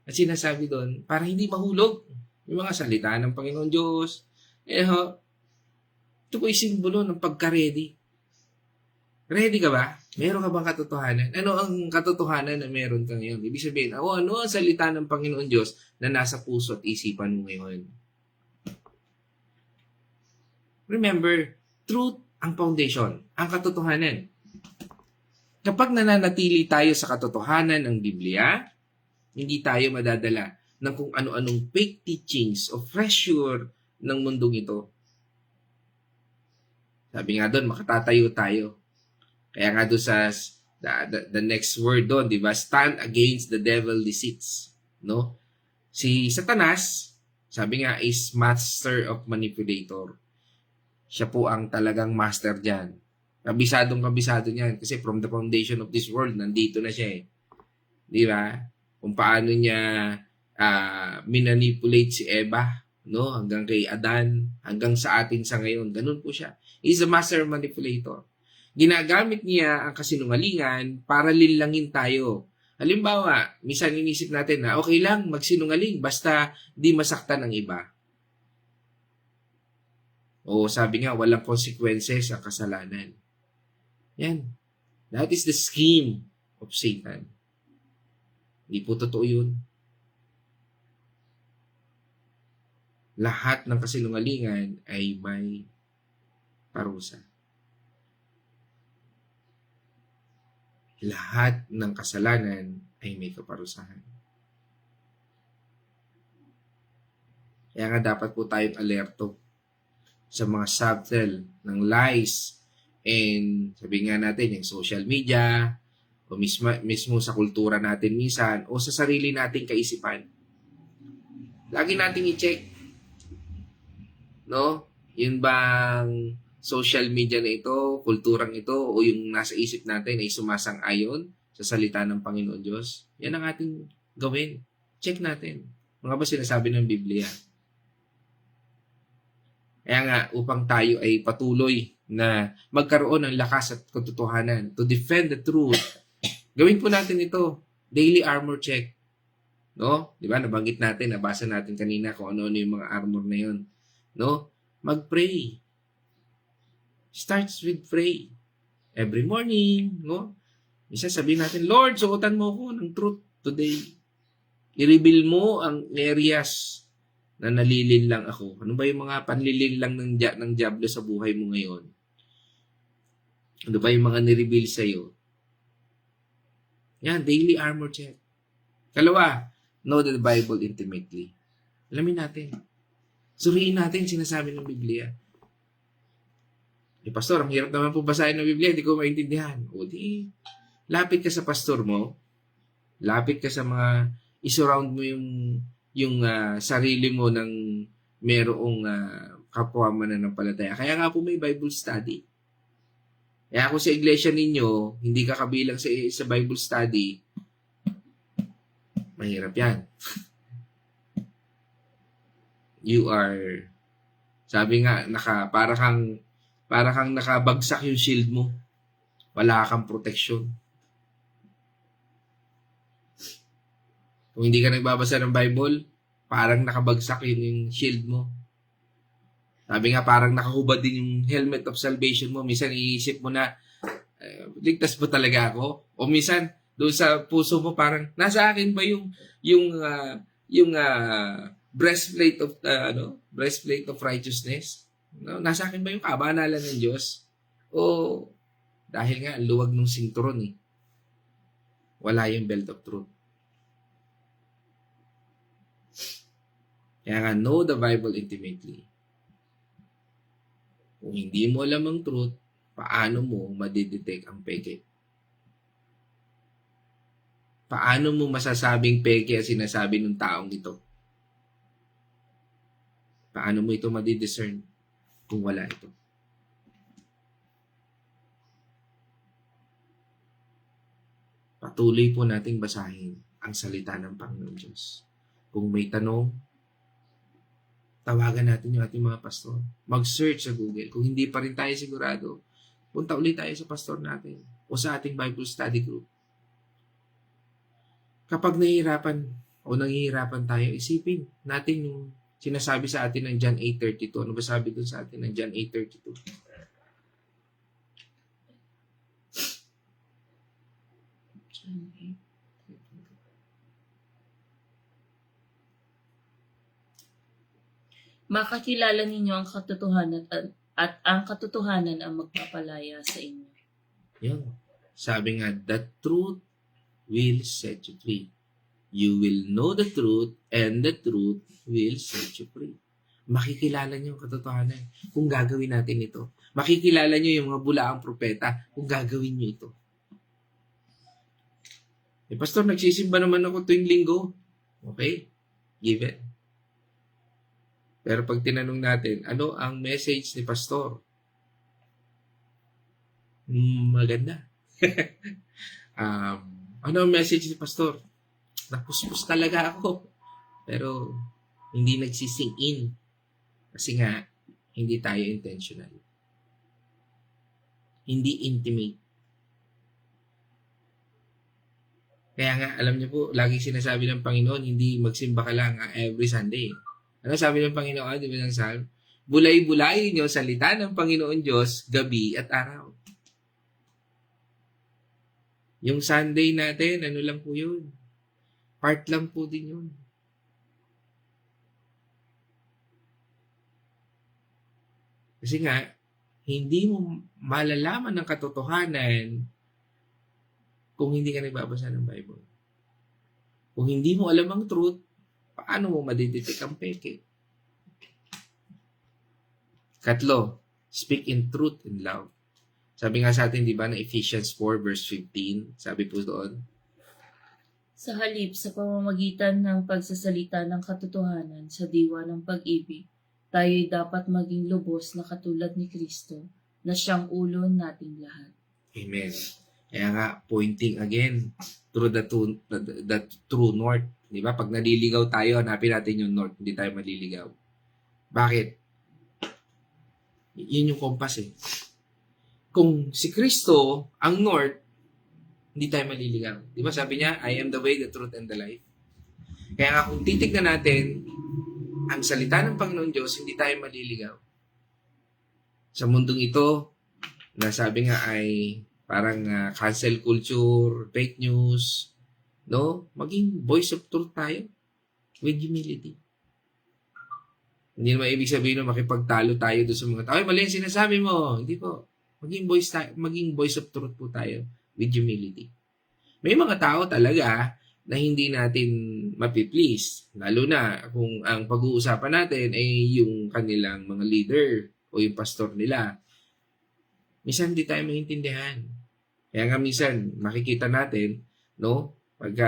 At sinasabi doon, para hindi mahulog yung mga salita ng Panginoon Diyos. Ito po yung simbolo ng pagka-ready. Ready ka ba? Meron ka bang katotohanan? Ano ang katotohanan na meron ka ngayon? Ibig sabihin, ano ang salita ng Panginoon Diyos na nasa puso at isipan mo ngayon? Remember, truth ang foundation, ang katotohanan. Kapag nananatili tayo sa katotohanan ng Biblia, hindi tayo madadala ng kung ano-anong fake teachings o pressure ng mundong ito. Sabi nga doon, makatatayo tayo. Kaya nga doon sa The next word doon, di ba? Stand against the devil deceits. No? Si Satanas, sabi nga, is master of manipulator. Siya po ang talagang master dyan. Kabisado niyan. Kasi from the foundation of this world, nandito na siya eh. Di ba? Kung paano niya minanipulate si Eva, no? Hanggang kay Adan, hanggang sa atin sa ngayon. Ganun po siya. He's a master manipulator. Ginagamit niya ang kasinungalingan para linlangin tayo. Halimbawa, minsan inisip natin na okay lang magsinungaling basta di masaktan ang iba. O sabi nga, walang consequences ang kasalanan. Yan. That is the scheme of Satan. Hindi po totoo yun. Lahat ng kasinungalingan ay may parusa. Lahat ng kasalanan ay may kaparusahan. Kaya nga dapat po tayong alerto sa mga subtle ng lies and sabi nga natin yung social media o mismo sa kultura natin minsan o sa sarili nating kaisipan. Lagi nating i-check. No? Yun bang social media na ito, kulturang ito, o yung nasa isip natin ay sumasang-ayon sa salita ng Panginoon Diyos? Yan ang ating gawin. Check natin. Mga ba sinasabi ng Biblia? Kaya nga, upang tayo ay patuloy na magkaroon ng lakas at katotohanan to defend the truth, gawin po natin ito. Daily armor check. No? Di ba? Nabanggit natin, nabasa natin kanina kung ano-ano yung mga armor na yun. No? Mag-pray. Starts with pray. Every morning, no? Isa sabihin natin, Lord, suotan mo ako ng truth today. I-reveal mo ang areas na nalilin lang ako. Ano ba yung mga panlilin lang ng Diablo sa buhay mo ngayon? Ano ba yung mga nireveal sa'yo? Yan, daily armor check. Kalawa, know the Bible intimately. Alamin natin. Suriin natin sinasabi ng Biblia. Pastor, ang hirap naman po basahin ng Biblia, hindi ko maintindihan. O di, lapit ka sa pastor mo, lapit ka sa mga, isurround mo yung sarili mo ng merong kapwa mananampalataya. Kaya nga po may Bible study. Kaya kung sa iglesia ninyo, hindi ka kabilang sa Bible study, mahirap yan. You are, sabi nga, para kang nakabagsak yung shield mo. Wala kang protection. Kung hindi ka nagbabasa ng Bible, parang nakabagsak yung shield mo. Sabi nga, parang nakahubad din yung helmet of salvation mo. Minsan iisip mo na, ligtas ba talaga ako? O minsan, doon sa puso mo parang, nasa akin ba yung breastplate of righteousness? No, nasa akin ba yung kabanalan ng Diyos? O dahil nga luwag ng sinturon wala yung belt of truth. Kaya nga, know the Bible intimately. Kung hindi mo alam ang truth, paano mo madidetect ang peke? Paano mo masasabing peke ang sinasabi ng taong ito? Paano mo ito madidiscern kung wala ito? Patuloy po nating basahin ang salita ng Panginoon Diyos. Kung may tanong, tawagan natin yung ating mga pastor. Mag-search sa Google. Kung hindi pa rin tayo sigurado, punta ulit tayo sa pastor natin o sa ating Bible study group. Kapag nahihirapan tayo, isipin natin yung sinasabi sa atin ng John 8:32. Ano ba sabi dun sa atin ng John 8:32? Makakilala ninyo ang katotohanan at ang katotohanan ang magpapalaya sa inyo. Yan. Sabi nga, the truth will set you free. You will know the truth and the truth will set you free. Makikilala niyo ang katotohanan kung gagawin natin ito. Makikilala niyo yung mga bulaang propeta kung gagawin niyo ito. Pastor, nagsisimba naman ako tuwing linggo. Okay? Given. Pero pag tinanong natin, ano ang message ni Pastor? Maganda. um, ano ang message ni Pastor? Napuspos talaga ako. Pero hindi nagsising in. Kasi nga, hindi tayo intentional. Hindi intimate. Kaya nga, alam niyo po, lagi sinasabi ng Panginoon, hindi magsimba ka lang every Sunday. Ano sabi ng Panginoon, di ba ng Psalm? Bulay-bulayin niyo salita ng Panginoon Diyos, gabi at araw. Yung Sunday natin, ano lang po yun? Part lang po din yun. Kasi nga, hindi mo malalaman ng katotohanan kung hindi ka nagbabasa ng Bible. Kung hindi mo alam ang truth, paano mo madidetect ang peke? Katlo, speak in truth and love. Sabi nga sa atin, di ba, na Ephesians 4 verse 15, sabi po doon, Sa halip sa pamamagitan ng pagsasalita ng katotohanan sa diwa ng pag-ibig, tayo'y dapat maging lubos na katulad ni Kristo na siyang ulo nating lahat. Amen. Kaya nga, pointing again through the true north. Di ba? Pag naliligaw tayo, hanapin natin yung north. Hindi tayo maliligaw. Bakit? Yun yung compass eh. Kung si Kristo ang north, hindi tayo maliligaw. Di ba sabi niya, I am the way, the truth, and the life. Kaya nga kung titignan natin ang salita ng Panginoon Diyos, hindi tayo maliligaw. Sa mundong ito, na sabi nga ay parang cancel culture, fake news, no? Maging voice of truth tayo with humility. Hindi naman ibig sabihin na makipagtalo tayo doon sa mga tao. Ay, mali yung sinasabi mo. Hindi po. Maging voice of truth po tayo with humility. May mga tao talaga na hindi natin mapiplease. Lalo na kung ang pag-uusapan natin ay yung kanilang mga leader o yung pastor nila. Minsan hindi tayo maintindihan. Kaya nga minsan makikita natin, no? Pagka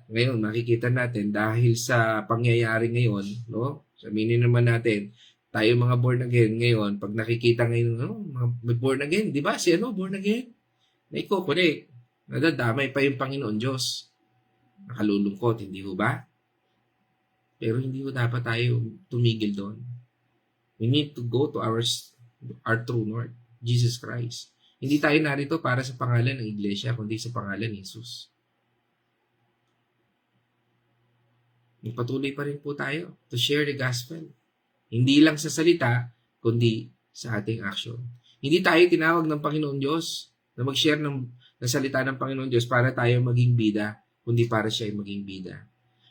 ngayon makikita natin dahil sa pangyayari ngayon, no? Sabihin naman natin, tayo mga born again ngayon, pag nakikita ngayon, no, mga born again, di ba? Si ano, born again? Naiko-connect. Nadadamay pa yung Panginoon Diyos. Nakalulungkot, hindi ho ba? Pero hindi ho dapat tayo tumigil doon. We need to go to our true Lord, Jesus Christ. Hindi tayo narito para sa pangalan ng iglesia, kundi sa pangalan ni Jesus. Magpatuloy pa rin po tayo to share the gospel. Hindi lang sa salita, kundi sa ating action. Hindi tayo tinawag ng Panginoon Diyos na mag-share ng salita ng Panginoon Diyos para tayo maging bida, kundi para siya ay maging bida.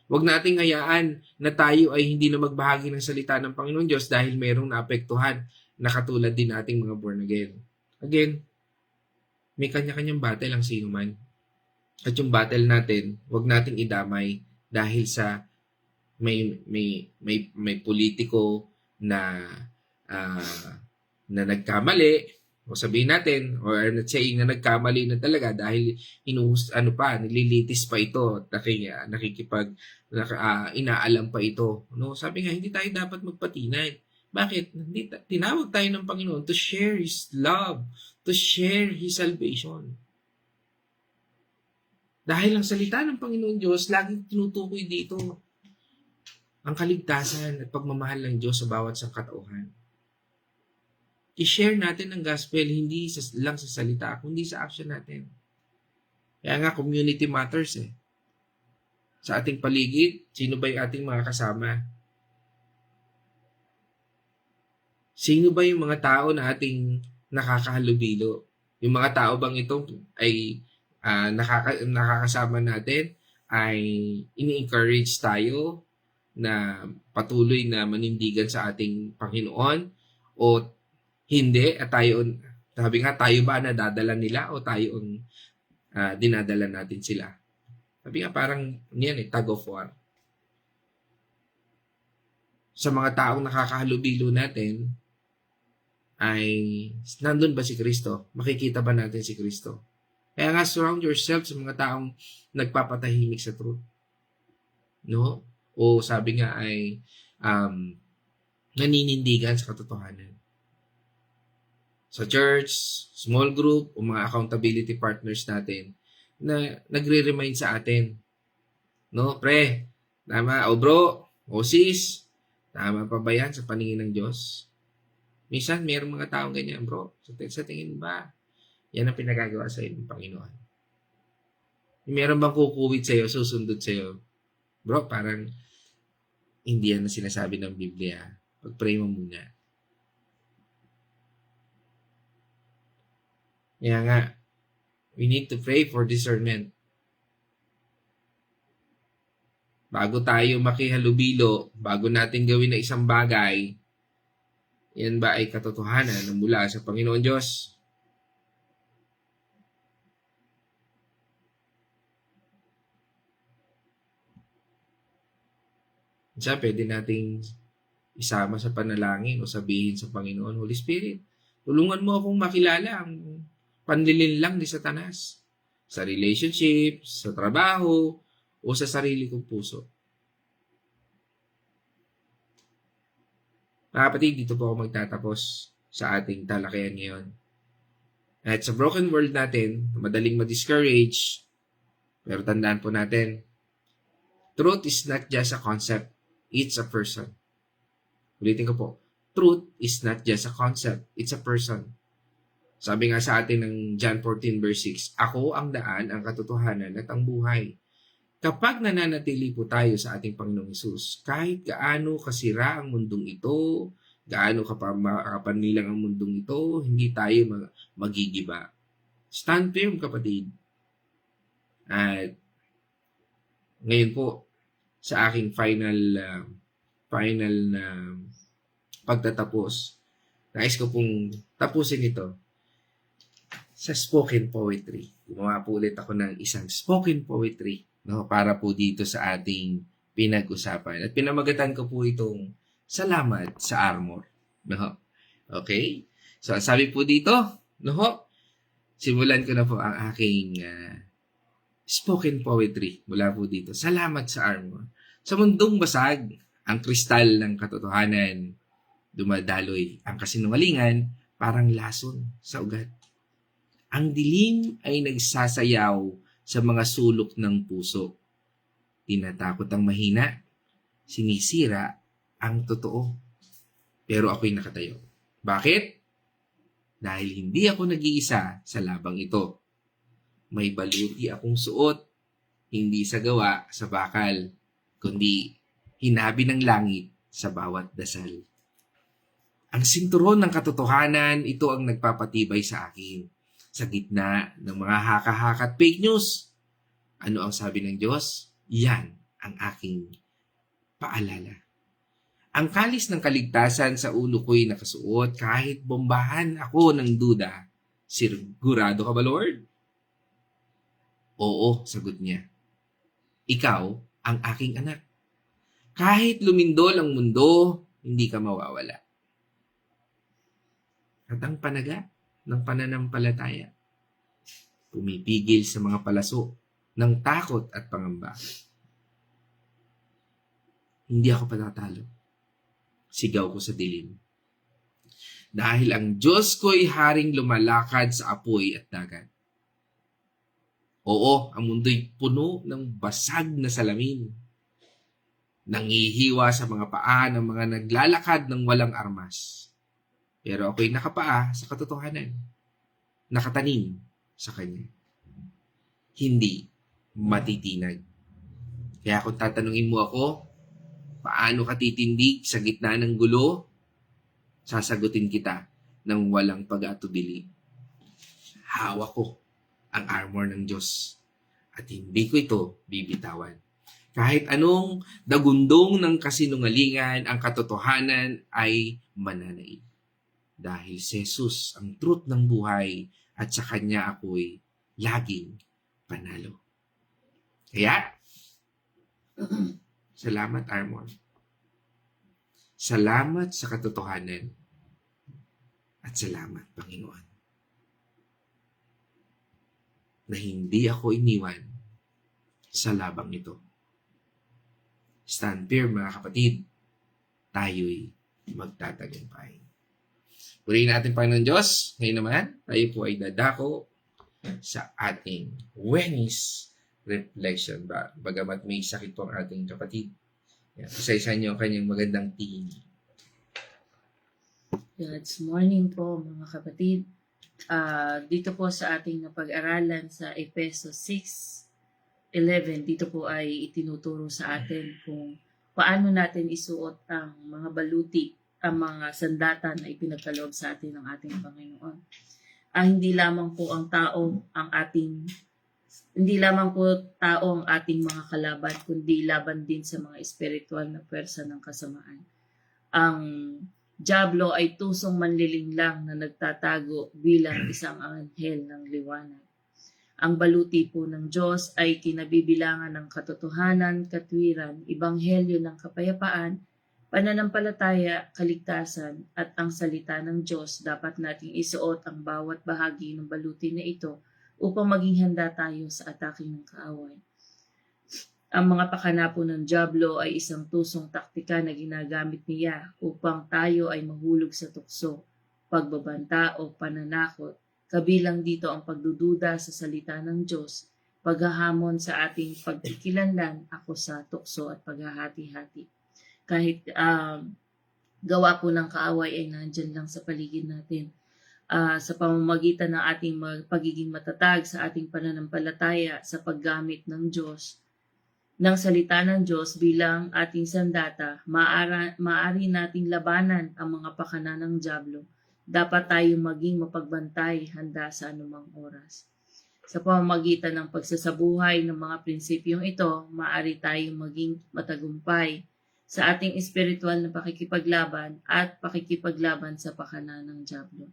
Huwag nating hayaan na tayo ay hindi na magbahagi ng salita ng Panginoon Diyos dahil mayroong naapektuhan na katulad din nating mga born again. Again, may kanya-kanyang battle ang sino man. At yung battle natin, huwag nating idamay dahil sa may politiko na nagkamali, o sabihin natin, or I'm not saying na nagkamali na talaga dahil nililitis pa ito, inaalam pa ito. No? Sabi nga, hindi tayo dapat magpatinay. Bakit? Tinawag tayo ng Panginoon to share His love, to share His salvation. Dahil ang salita ng Panginoon Diyos, laging tinutukoy dito ang kaligtasan at pagmamahal ng Diyos sa bawat sangkatauhan. I-share natin ang gospel hindi lang sa salita, kundi sa action natin. Kaya nga, community matters eh. Sa ating paligid, sino ba yung ating mga kasama? Sino ba yung mga tao na ating nakakahalubilo? Yung mga tao bang ito ay nakakasama natin, ay ini-encourage tayo na patuloy na manindigan sa ating Panginoon o hindi at sabi nga, tayo ba nadadala nila o tayo ang dinadala natin sila? Sabi nga parang yan tug of war. Sa mga taong nakakahalubilo natin ay nandun ba si Kristo? Makikita ba natin si Kristo? Kaya nga, surround yourself sa mga taong nagpapatahimik sa truth. No? O sabi nga ay naninindigan sa katotohanan. Sa church, small group, o mga accountability partners natin na nagre-remind sa atin. No, pre, tama. O bro, o sis, tama pa ba yan sa paningin ng Diyos? Minsan, mayroong mga taong ganyan, bro. Sa tingin ba, yan ang pinagagawa sa ng Panginoon? Meron bang kukuwit sa'yo, susundot sa'yo? Bro, parang hindi yan na sinasabi ng Biblia. Pag-pray mo muna. Kaya nga, we need to pray for discernment. Bago tayo makihalubilo, bago natin gawin na isang bagay, yan ba ay katotohanan na mula sa Panginoon Diyos? Siya, pwede nating isama sa panalangin o sabihin sa Panginoon, Holy Spirit, tulungan mo akong makilala ang panlilinlang ni Satanas sa relationship, sa trabaho, o sa sarili kong puso. Mga kapatid, dito po ako magtatapos sa ating talakayan ngayon. At sa broken world natin, madaling ma-discourage, pero tandaan po natin, truth is not just a concept, it's a person. Ulitin ko po, truth is not just a concept, it's a person. Sabi nga sa atin ng John 14 verse 6, ako ang daan, ang katotohanan at ang buhay. Kapag nananatili po tayo sa ating Panginoong Hesus, kahit gaano kasira ang mundong ito, gaano kapanilang ang mundong ito, hindi tayo magigiba. Stand firm, kapatid. At ngayon po, sa aking final na pagtatapos, nais ko pong tapusin ito sa spoken poetry. Gumawa po ulit ako ng isang spoken poetry, no, para po dito sa ating pinag-usapan. At pinamagatan ko po itong Salamat sa Armor. No? Okay? So, sabi po dito, no, simulan ko na po ang aking spoken poetry mula po dito. Salamat sa Armor. Sa mundong basag, ang kristal ng katotohanan, dumadaloy ang kasinungalingan, parang lason sa ugat. Ang dilim ay nagsasayaw sa mga sulok ng puso. Tinatakot ang mahina, sinisira ang totoo. Pero ako'y nakatayo. Bakit? Dahil hindi ako nag-iisa sa labang ito. May baluti akong suot, hindi sa gawa sa bakal, kundi hinabi ng langit sa bawat dasal. Ang sinturon ng katotohanan, ito ang nagpapatibay sa akin. Sa gitna ng mga haka-haka at fake news. Ano ang sabi ng Diyos? Yan ang aking paalala. Ang kalis ng kaligtasan sa ulo ko'y nakasuot kahit bombahan ako ng duda. Sigurado ka ba, Lord? Oo, sagot niya. Ikaw ang aking anak. Kahit lumindol ang mundo, hindi ka mawawala. At ang panaga ng pananampalataya, pumipigil sa mga palaso ng takot at pangamba. Hindi ako patatalo. Sigaw ko sa dilim. Dahil ang Diyos ko'y haring lumalakad sa apoy at dagat. Oo, ang mundo'y puno ng basag na salamin. Nangihiwa sa mga paa ng mga naglalakad ng walang armas. Pero ako'y nakapaa sa katotohanan. Nakatanim sa Kanya. Hindi matitinag. Kaya kung tatanungin mo ako, paano ka titindig sa gitna ng gulo? Sasagutin kita ng walang pag-atubili. Hawak ko ang armor ng Diyos at hindi ko ito bibitawan. Kahit anong dagundong ng kasinungalingan, ang katotohanan ay mananaig. Dahil si Jesus ang truth ng buhay at sa Kanya ako'y laging panalo. Kaya, salamat, Armor. Salamat sa katotohanan. At salamat, Panginoon. na hindi ako iniwan sa labang ito. Stand firm mga kapatid, tayo'y magtatagumpay. Purihin natin Panginoon Diyos. Ngayon naman, tayo po ay dadako sa ating Wednesday reflection. Bagamat may sakit po ang ating kapatid. Isa-isa niyo ang kanyang magandang tingin. God's morning po mga kapatid. Dito po sa ating napag-aralan sa Efeso 6:11, dito po ay itinuturo sa atin kung paano natin isuot ang mga baluti, ang mga sandata na ipinagkaloob sa atin ng ating Panginoon. Hindi lamang po ang ating mga kalaban, kundi laban din sa mga espiritual na pwersa ng kasamaan. Ang Diablo ay tusong manlilinglang na nagtatago bilang isang anghel ng liwanag. Ang baluti po ng Diyos ay kinabibilangan ng katotohanan, katwiran, ibanghelyo ng kapayapaan, pananampalataya, kaligtasan, at ang salita ng Diyos. Dapat nating isuot ang bawat bahagi ng baluti na ito upang maging handa tayo sa atake ng kaaway. Ang mga pakana po ng Diablo ay isang tusong taktika na ginagamit niya upang tayo ay mahulog sa tukso, pagbabanta o pananakot. Kabilang dito ang pagdududa sa salita ng Diyos, paghahamon sa ating pagkikilanlan ako sa tukso at paghahati-hati. Kahit gawa po ng kaaway ay nandyan lang sa paligid natin. Sa pamamagitan ng ating pagiging matatag sa ating pananampalataya sa paggamit ng Diyos, ng salita ng Diyos bilang ating sandata, maaari nating labanan ang mga pakana ng Diablo. Dapat tayong maging mapagbantay, handa sa anumang oras. Sa pamamagitan ng pagsasabuhay ng mga prinsipyong ito, maaari tayong maging matagumpay sa ating espiritual na pakikipaglaban at pakikipaglaban sa pakana ng Diablo.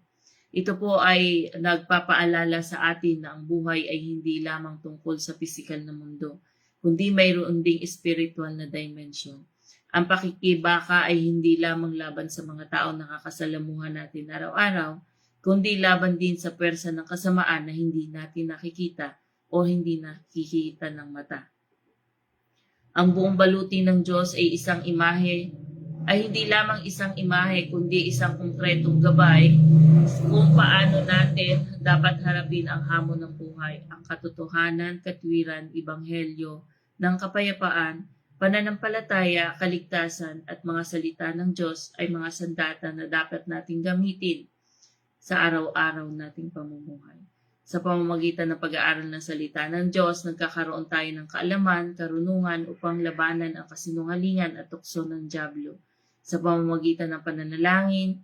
Ito po ay nagpapaalala sa atin na ang buhay ay hindi lamang tungkol sa pisikal na mundo, kundi mayroon ding spiritual na dimension. Ang pakikibaka ay hindi lamang laban sa mga taong nakakasalamuhan natin araw-araw, kundi laban din sa pwersa ng kasamaan na hindi natin nakikita o hindi nakikita ng mata. Ang buong baluti ng Diyos ay hindi lamang isang imahe, kundi isang konkretong gabay kung paano natin dapat harapin ang hamon ng buhay, ang katotohanan, katwiran, ibanghelyo ng kapayapaan, pananampalataya, kaligtasan at mga salita ng Diyos ay mga sandata na dapat nating gamitin sa araw-araw nating pamumuhay. Sa pamamagitan ng pag-aaral ng salita ng Diyos, nagkakaroon tayo ng kaalaman, karunungan upang labanan ang kasinungalingan at tukso ng Diablo. Sa pamamagitan ng pananalangin,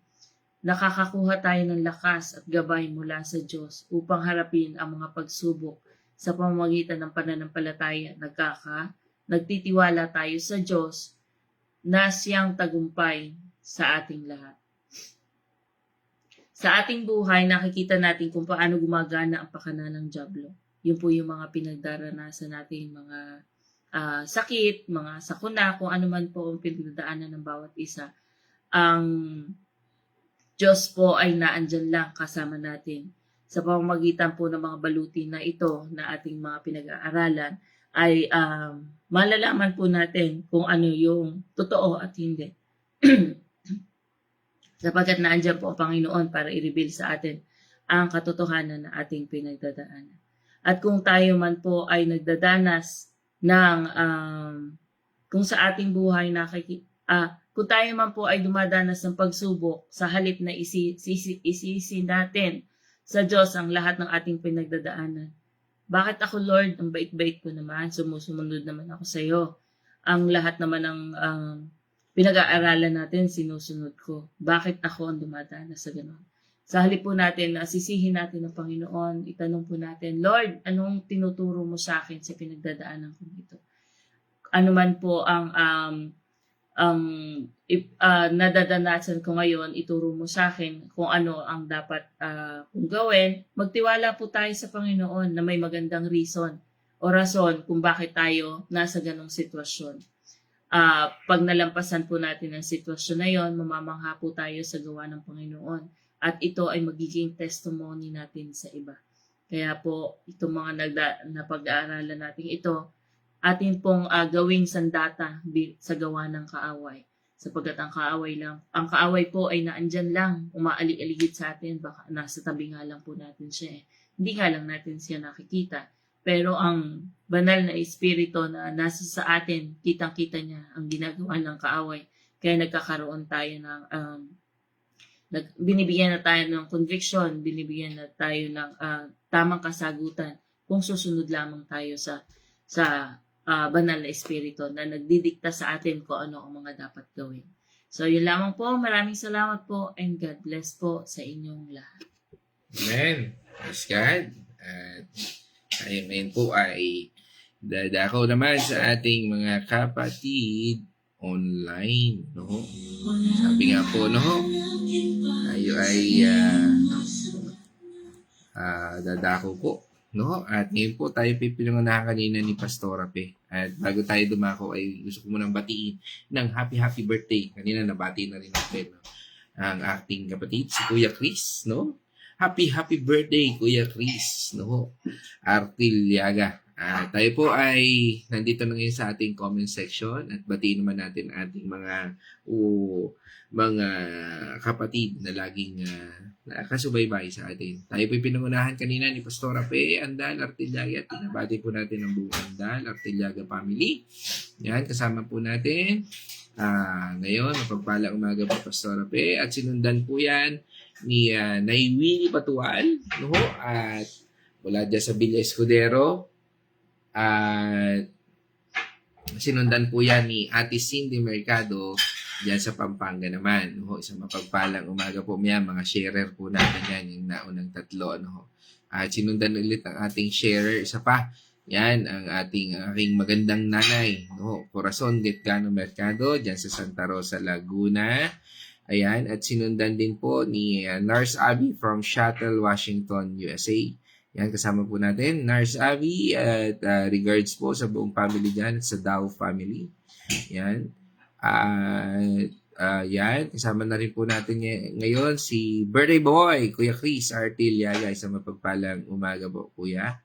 nakakakuha tayo ng lakas at gabay mula sa Diyos upang harapin ang mga pagsubok. Sa pamamagitan ng pananampalataya, nagtitiwala tayo sa Diyos na siyang tagumpay sa ating lahat. Sa ating buhay, nakikita natin kung paano gumagana ang pakana ng Diablo. Yun po yung mga pinagdaranasan natin, mga sakit, mga sakuna, kung ano man po ang pinagdadaanan ng bawat isa. Ang Diyos po ay naandyan lang kasama natin. Sa pamamagitan po ng mga baluti na ito na ating mga pinag-aaralan, ay malalaman po natin kung ano yung totoo at hindi. Sapagkat naandyan po ang Panginoon para i-reveal sa atin ang katotohanan na ating pinagdadaanan. At kung tayo man po ay nagdadanas ng, kung sa ating buhay kung tayo man po ay dumadanas ng pagsubok, sa halip na isisi natin sa Diyos ang lahat ng ating pinagdadaanan. Bakit ako, Lord? Ang bait-bait ko naman, sumusunod naman ako sa iyo. Ang lahat naman ng pinag-aaralan natin, sinusunod ko. Bakit ako ang dumadanas sa gano'n? Sa halip po natin, sisihin natin ng Panginoon, itanong po natin, Lord, anong tinuturo mo sa akin sa pinagdadaanan ko ito? Ano man po ang nadadanasan ko ngayon, ituro mo sa akin kung ano ang dapat kong gawin. Magtiwala po tayo sa Panginoon na may magandang reason o rason kung bakit tayo nasa ganong sitwasyon. Pag nalampasan po natin ang sitwasyon na yon, mamamangha po tayo sa gawa ng Panginoon. At ito ay magiging testimony natin sa iba. Kaya po, itong mga na pag-aaralan natin ito, atin pong gawing sandata sa gawa ng kaaway. Sapagkat ang kaaway po ay naandyan lang, umaali-aligid sa atin, baka nasa tabi nga lang po natin siya. Hindi nga lang natin siya nakikita. Pero ang banal na espiritu na nasa sa atin, kitang-kita niya ang ginagawa ng kaaway. Kaya nagkakaroon tayo ng, binibigyan na tayo ng conviction, binibigyan na tayo ng tamang kasagutan kung susunod lamang tayo sa banal na espiritu na nagdidikta sa atin kung ano ang mga dapat gawin. So, yun lamang po. Maraming salamat po and God bless po sa inyong lahat. Amen. Praise God. At tayo ngayon po ay dadako naman sa ating mga kapatid online, no? Sabi nga po, no? Tayo ay dadako po, no? At ngayon po tayo pinangunahan kanina ni Pastora Pe. At bago tayo dumako ay gusto ko munang batiin ng happy birthday. Kanina nabati na rin natin, no? Ang ating kapatid, si Kuya Chris, no? Happy birthday, Kuya Chris, no? Artiliaga. Tayo po ay nandito na ngayon sa ating comment section at batiin naman natin ating mga kapatid na laging nakasubaybay sa atin. Tayo po pinangunahan kanina ni Pastora Pe, Andal, Artiliaga, at pinabati po natin ang buong Andal, Artiliaga family. Yan, kasama po natin. Ngayon, mapagpalang umaga po, Pastora Pe, at sinundan po yan ni Naiwini Patual, no? At mula dyan sa Villa Escudero, at sinundan po yan ni Ate Cindy Mercado dyan sa Pampanga naman, no? Isang mapagpalang umaga po mga sharer po natin yan, yung naunang tatlo, no? At sinundan ulit ang ating sharer, isa pa, yan ang aking magandang nanay, no? Corazon Getgano Mercado dyan sa Santa Rosa, Laguna. Ayan, at sinundan din po ni Nurse Abby from Seattle, Washington, USA. Yan, kasama po natin, Nurse Abby, at regards po sa buong family dyan at sa Dow family. Yan. Yan, kasama na rin po natin ngayon si birthday boy, Kuya Chris Artiliaga. Isang mapagpalang umaga po, Kuya.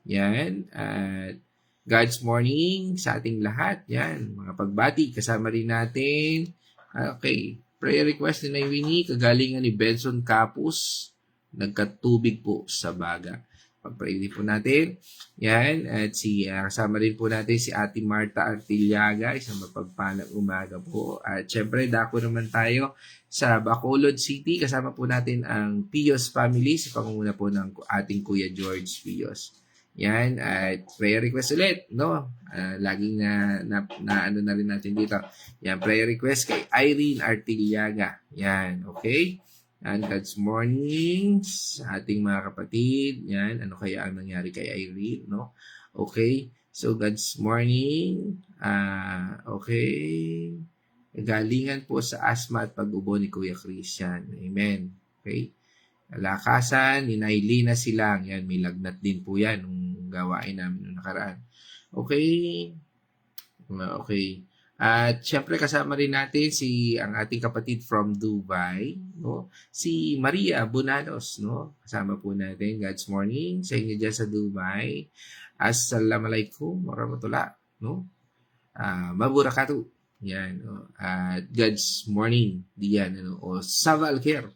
Yan, at God's morning sa ating lahat. Yan, mga pagbati, kasama rin natin. Okay, prayer request ni Naiwini, kagalingan ni Benson Capus, nagkatubig po sa baga. Pag-pray po natin. Yan. At kasama rin po natin si Ate Marta Artiliaga. Isang mapagpalang umaga po. At syempre, dako naman tayo sa Bacolod City. Kasama po natin ang Pios family sa pangunguna po ng ating Kuya George Pios. Yan. At prayer request ulit, no? Laging na ano na rin natin dito. Yan. Prayer request kay Irene Artiliaga. Yan. Okay? And God's morning sa ating mga kapatid. Yan, ano kaya ang nangyari kay Irene, no? Okay, so God's morning. Okay. Galingan po sa asma at pag-ubo ni Kuya Christian. Amen. Okay. Lakasan, ni Nailina Silang. Yan, may lagnat din po yan nung gawain namin nung nakaraan. Okay. Okay. At syempre kasama rin natin ang ating kapatid from Dubai, no? Si Maria Bunanos, no? Kasama po natin. God's morning sa inyo dyan sa Dubai. Assalamualaikum warahmatullah, no? Maburakatu. Yan, no? God's morning diyan, ano? O Saval Care.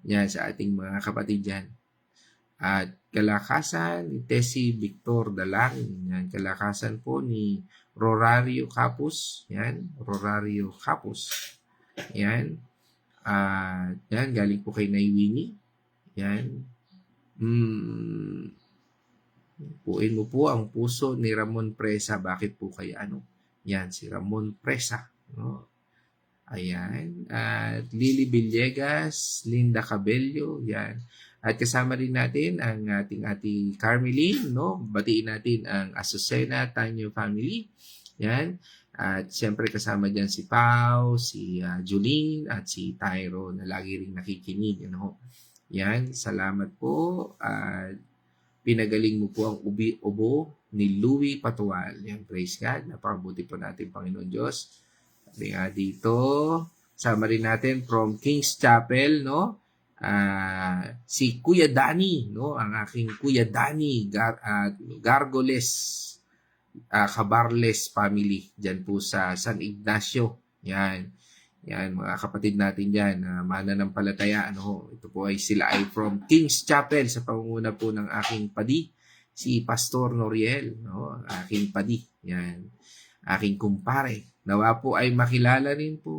Yan sa ating mga kapatid diyan. At kalakasan ni Tessie Victor Dalangin. Yan, kalakasan po ni Rorario Capus. Yan, Rorario Capus. Yan. Yan, galing po kay Naiwini. Yan. Puin mo po ang puso ni Ramon Presa. Bakit po kaya ano? Yan, si Ramon Presa. No? Ayan. At Lily Villegas, Linda Cabello. Yan. At kasama rin natin ang ating Carmeline, no? Batiin natin ang Azucena Tanyo family. Yan. At siyempre kasama dyan si Pau, si Julene, at si Tyro na lagi rin nakikinig. Ano? Yan. Salamat po. At pinagaling mo po ang ubo ni Louie Patual. Yan. Praise God. Napakabuti po natin, Panginoon Diyos. Sabi nga dito, sama rin natin from King's Chapel, no? si Kuya Danny, no? Ang aking Kuya Danny Gargoles, Cabarles family dyan po sa San Ignacio. Yan. Yan, mga kapatid natin dyan, mananampalataya. Ano, ito po ay sila ay from King's Chapel sa pangunguna po ng aking padi, si Pastor Noriel, no? Aking padi. Yan. Aking kumpare. Nawa po ay makilala rin po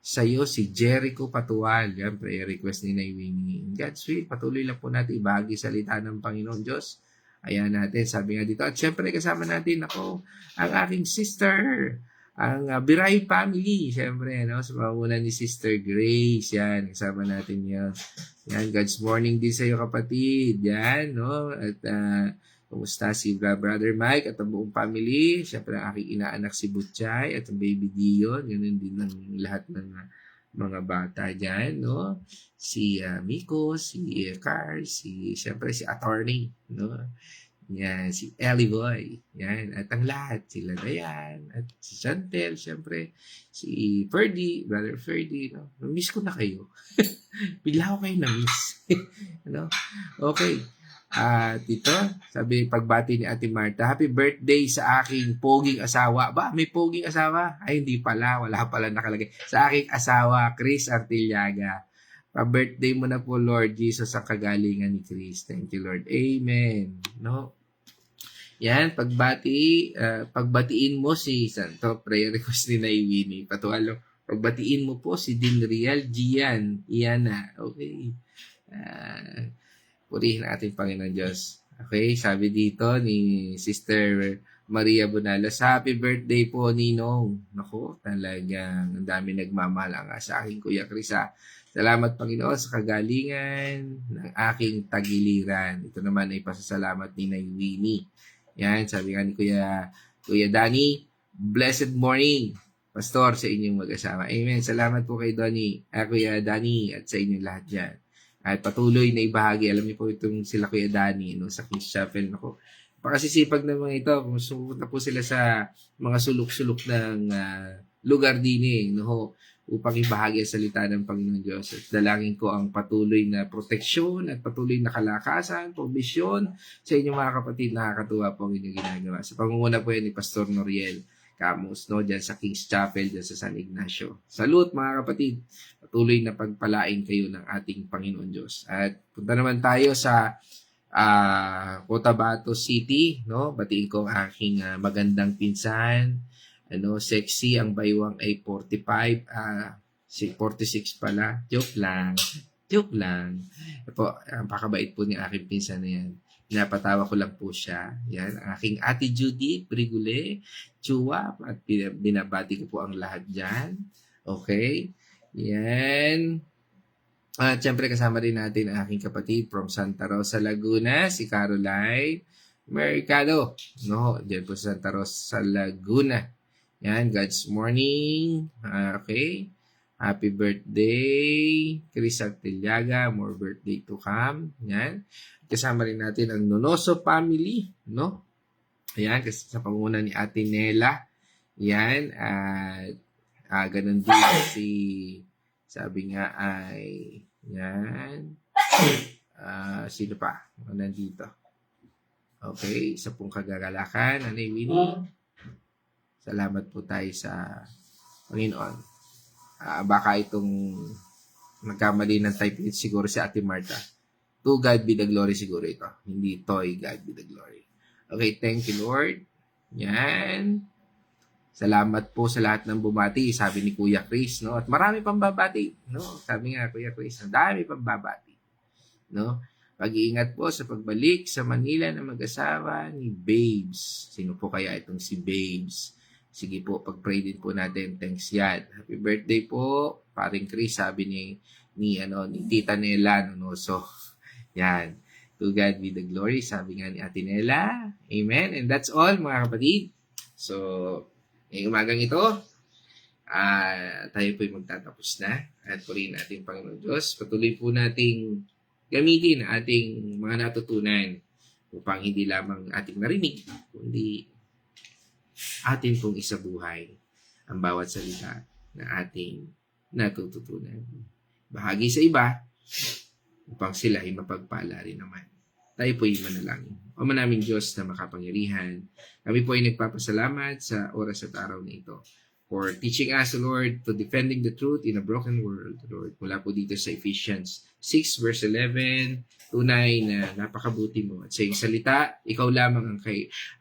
sa iyo si Jericho Patual. Yan, prayer request ni Naywini. In God's will, patuloy lang po natin ibahagi salita ng Panginoon Diyos. Ayan natin, sabi nga dito. At syempre kasama natin ako, ang aking sister, ang Biray family. Syempre, no? Sa panguna ni Sister Grace. Yan, kasama natin yan. Yan, God's morning din sa iyo kapatid. Yan, no? At kumusta si Brother Mike at ang buong family. Siyempre, ang aking inaanak si Butchay at ang baby Dion. Ganun din ang lahat ng mga bata dyan, no? Si Miko, si Carl, siyempre si Attorney, no? Yan, si Ellie Boy. Yan, at ang lahat, sila Dayan, at si Chantel, siyempre, si Ferdy, Brother Ferdy, no? Miss ko na kayo. Bigla ko kayo na-miss. Ano? Okay. At ito, sabi pagbati ni Ate Marta, happy birthday sa aking poging asawa. Ba, may poging asawa? Ay, hindi pala. Wala pala nakalagay. Sa aking asawa, Chris Artillaga. Pa-birthday mo na po, Lord Jesus, sa kagalingan ni Chris. Thank you, Lord. Amen. No? Yan, pagbatiin mo si Santo, prayer request ni Naywini. Patuwalo. Pagbatiin mo po si Dinriel Gian. Iana. Okay. Purihin ang ating Panginoon Diyos. Okay, sabi dito ni Sister Maria Bonalos, happy birthday po, Ninong. Naku, talagang ang dami nagmamahal ang sa aking Kuya Krisa. Salamat, Panginoon, sa kagalingan ng aking tagiliran. Ito naman ay pasasalamat ni Naywini. Yan, sabi nga ni Kuya Danny, blessed morning, Pastor, sa inyong mag-asawa. Amen. Salamat po kay Kuya Danny at sa inyong lahat dyan. At patuloy na ibahagi. Alam niyo po itong sila Kuya Danny, no, sa King's Chapel. Ako, pakasisipag ng mga ito. Kung sumunta po sila sa mga sulok-sulok ng lugar din, no, upang ibahagi ang salita ng Panginoon Diyos. At dalangin ko ang patuloy na proteksyon at patuloy na kalakasan, provision sa inyong mga kapatid. Nakakatuwa po ang inyong ginagawa. Sa pangunguna po yan ni Pastor Noriel Camus, no, dyan sa King's Chapel, dyan sa San Ignacio. Salute mga kapatid. Patuloy na pagpalain kayo ng ating Panginoon Diyos. At punta naman tayo sa Cotabato City, no? Batiin ko ang aking magandang pinsan. Ano, sexy ang baywang ay 45, 46 pala. Joke lang. Po, ang pakabait po ni aking pinsan na yan. Pinapatawa ko lang po siya. Yan, ang aking Ate Judy Brigule, Chua, at binabati ko po ang lahat dyan. Okay? Yan. At syempre kasama rin natin ang aking kapatid from Santa Rosa, Laguna, si Caroline Mercado. No, dyan po sa Santa Rosa, Laguna. Yan, God's morning. Okay. Happy birthday, Chris Artillaga. More birthday to come. Yan. Kasama rin natin ang Nonoso family, no? Ayan, kasi sa panguna ni Ate Nela. Yan, at ganun din sabi nga ay, yan, sino pa? Nandito. Okay, isa pong kagagalakan. Nanay Winnie, salamat po tayo sa Panginoon. Baka itong nagkamali ng type siguro si Ate Marta. To God be the glory siguro ito. Hindi toy, God be the glory. Okay, thank you Lord. Yan. Salamat po sa lahat ng bumati, sabi ni Kuya Chris, no? At marami pang babati, no? Sabi nga Kuya Chris, ang dami pang babati, no? Pag-iingat po sa pagbalik sa Manila na mag-asawa ni Babes. Sino po kaya itong si Babes? Sige po, pag-pray din po natin. Thanks yan. Happy birthday po, paring Chris, sabi ni Tita Nela, no? So, yan. To God be the glory, sabi nga ni Ate Nela. Amen. And that's all, mga kapatid. So, ngayong umagang ito, tayo po'y magtatapos na. At purihin natin Panginoon Diyos. Patuloy po nating gamitin ang ating mga natutunan upang hindi lamang ating narinig, kundi atin pong isabuhay ang bawat salita na ating natututunan. Bahagi sa iba, upang sila ay mapagpala rin naman. Tayo po ay manalangin. O manaming Diyos na makapangyarihan, kami po ay nagpapasalamat sa oras at araw na ito for teaching us, Lord, to defending the truth in a broken world, Lord. Mula po dito sa Ephesians 6 verse 11, tunay na napakabuti mo. At sa iyong salita, ikaw lamang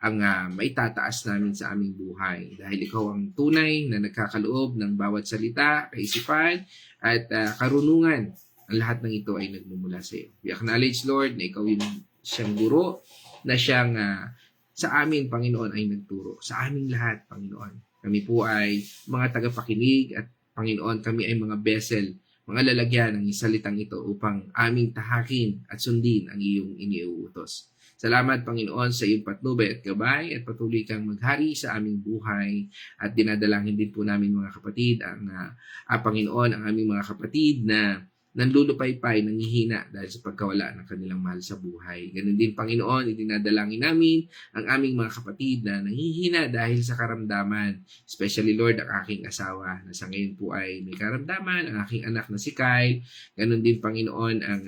ang maitataas namin sa aming buhay. Dahil ikaw ang tunay na nagkakaloob ng bawat salita, kaisipan, at karunungan. Ang lahat ng ito ay nagmumula sa iyo. We acknowledge, Lord, na ikaw yung siyang guro, na siyang sa amin, Panginoon, ay nagturo. Sa aming lahat, Panginoon. Kami po ay mga tagapakinig at Panginoon, kami ay mga vessel, mga lalagyan ng salitang ito upang aming tahakin at sundin ang iyong iniuutos. Salamat, Panginoon, sa iyong patnubay at gabay at patuloy kang maghari sa aming buhay at dinadalangin din po namin mga kapatid Panginoon, ang aming mga kapatid na nanlulupaypay, nanghihina dahil sa pagkawala ng kanilang mahal sa buhay. Ganun din, Panginoon, idinadalangin namin ang aming mga kapatid na nanghihina dahil sa karamdaman. Especially, Lord, ang aking asawa na sa ngayon po ay may karamdaman, ang aking anak na si Kyle. Ganun din, Panginoon, ang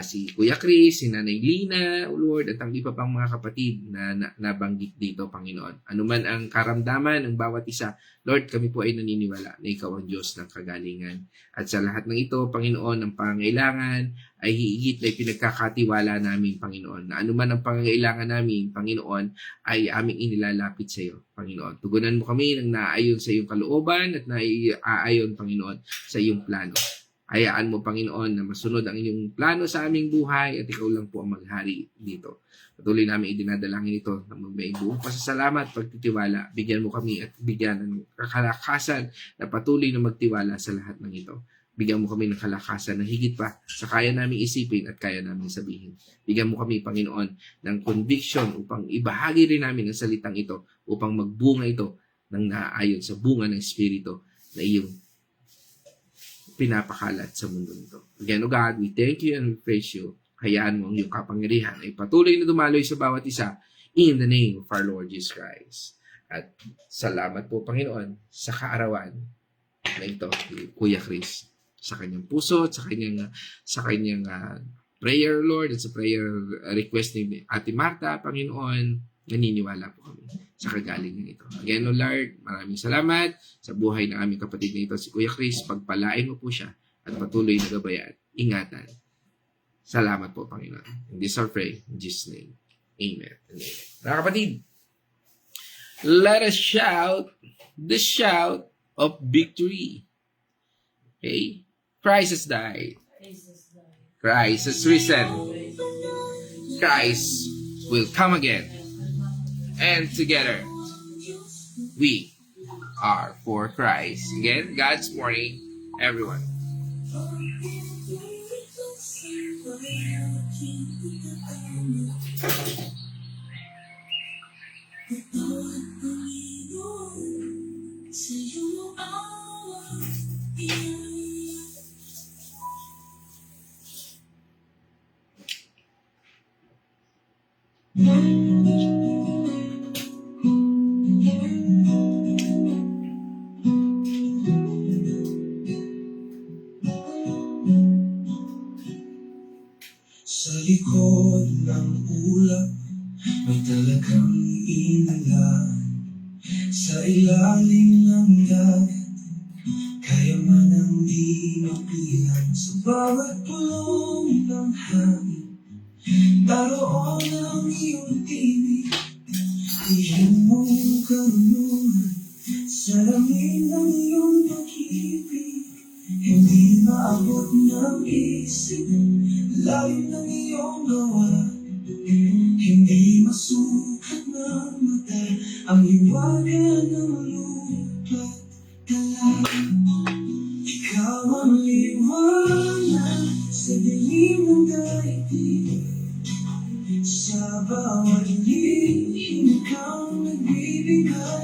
si Kuya Chris, si Nanay Lina, Lord, at ang iba pang mga kapatid na nabanggit dito, Panginoon. Ano man ang karamdaman ng bawat isa, Lord, kami po ay naniniwala na ikaw ang Diyos ng kagalingan. At sa lahat ng ito, Panginoon, ang pangangailangan ay higit na pinagkakatiwala namin, Panginoon. Na anuman ang pangangailangan namin, Panginoon, ay aming inilalapit sa iyo, Panginoon. Tugunan mo kami ng naayon sa iyong kalooban at naaayon, Panginoon, sa iyong plano. Hayaan mo, Panginoon, na masunod ang inyong plano sa aming buhay at ikaw lang po ang maghari dito. Patuloy namin idinadalangin ito ng may buong pasasalamat, pagtitiwala. Bigyan mo kami at bigyan ng kalakasan na patuloy na magtiwala sa lahat ng ito. Bigyan mo kami ng kalakasan na higit pa sa kaya namin isipin at kaya namin sabihin. Bigyan mo kami, Panginoon, ng conviction upang ibahagi rin namin ang salitang ito upang magbunga ito ng naaayon sa bunga ng Espiritu na iyong pinapakalat sa mundo nito. Again, O God, we thank you and we praise you. Hayaan mo ang iyong kapangyarihan ay patuloy na dumaloy sa bawat isa in the name of our Lord Jesus Christ. At salamat po, Panginoon, sa kaarawan na ito, Kuya Chris, sa kanyang puso at sa kanyang prayer, Lord, at sa prayer request ni Ate Marta, Panginoon, naniniwala po kami sa kagalingan ito. Again, O Lord, maraming salamat sa buhay ng aming kapatid na ito, si Kuya Chris. Pagpalain mo po siya at patuloy na gabayan, ingatan. Salamat po, Panginoon. In this our pray, in Jesus' name. Amen. Amen. Mga kapatid, let us shout the shout of victory. Okay? Christ has died. Christ has risen. Christ will come again. And together, we are for Christ. Again, God's morning, everyone. Sa likod ng ulap, may talagang inulan. Sa ilalim ng dagat, kaya man ang di mapihan. Sa bawat pulong ng hangin, daroon ang iyong tinig. Iyong mong karunungan, salamin ng iyong pag-ibig. Hindi maabot ng isip, lalim ng iyong gawa. Hindi masukat ng mata, ang liwanag ng lupa at ikaw ang liwanag sa dilim ng daigdig. Sa bawat lihim, ikaw nagbibigay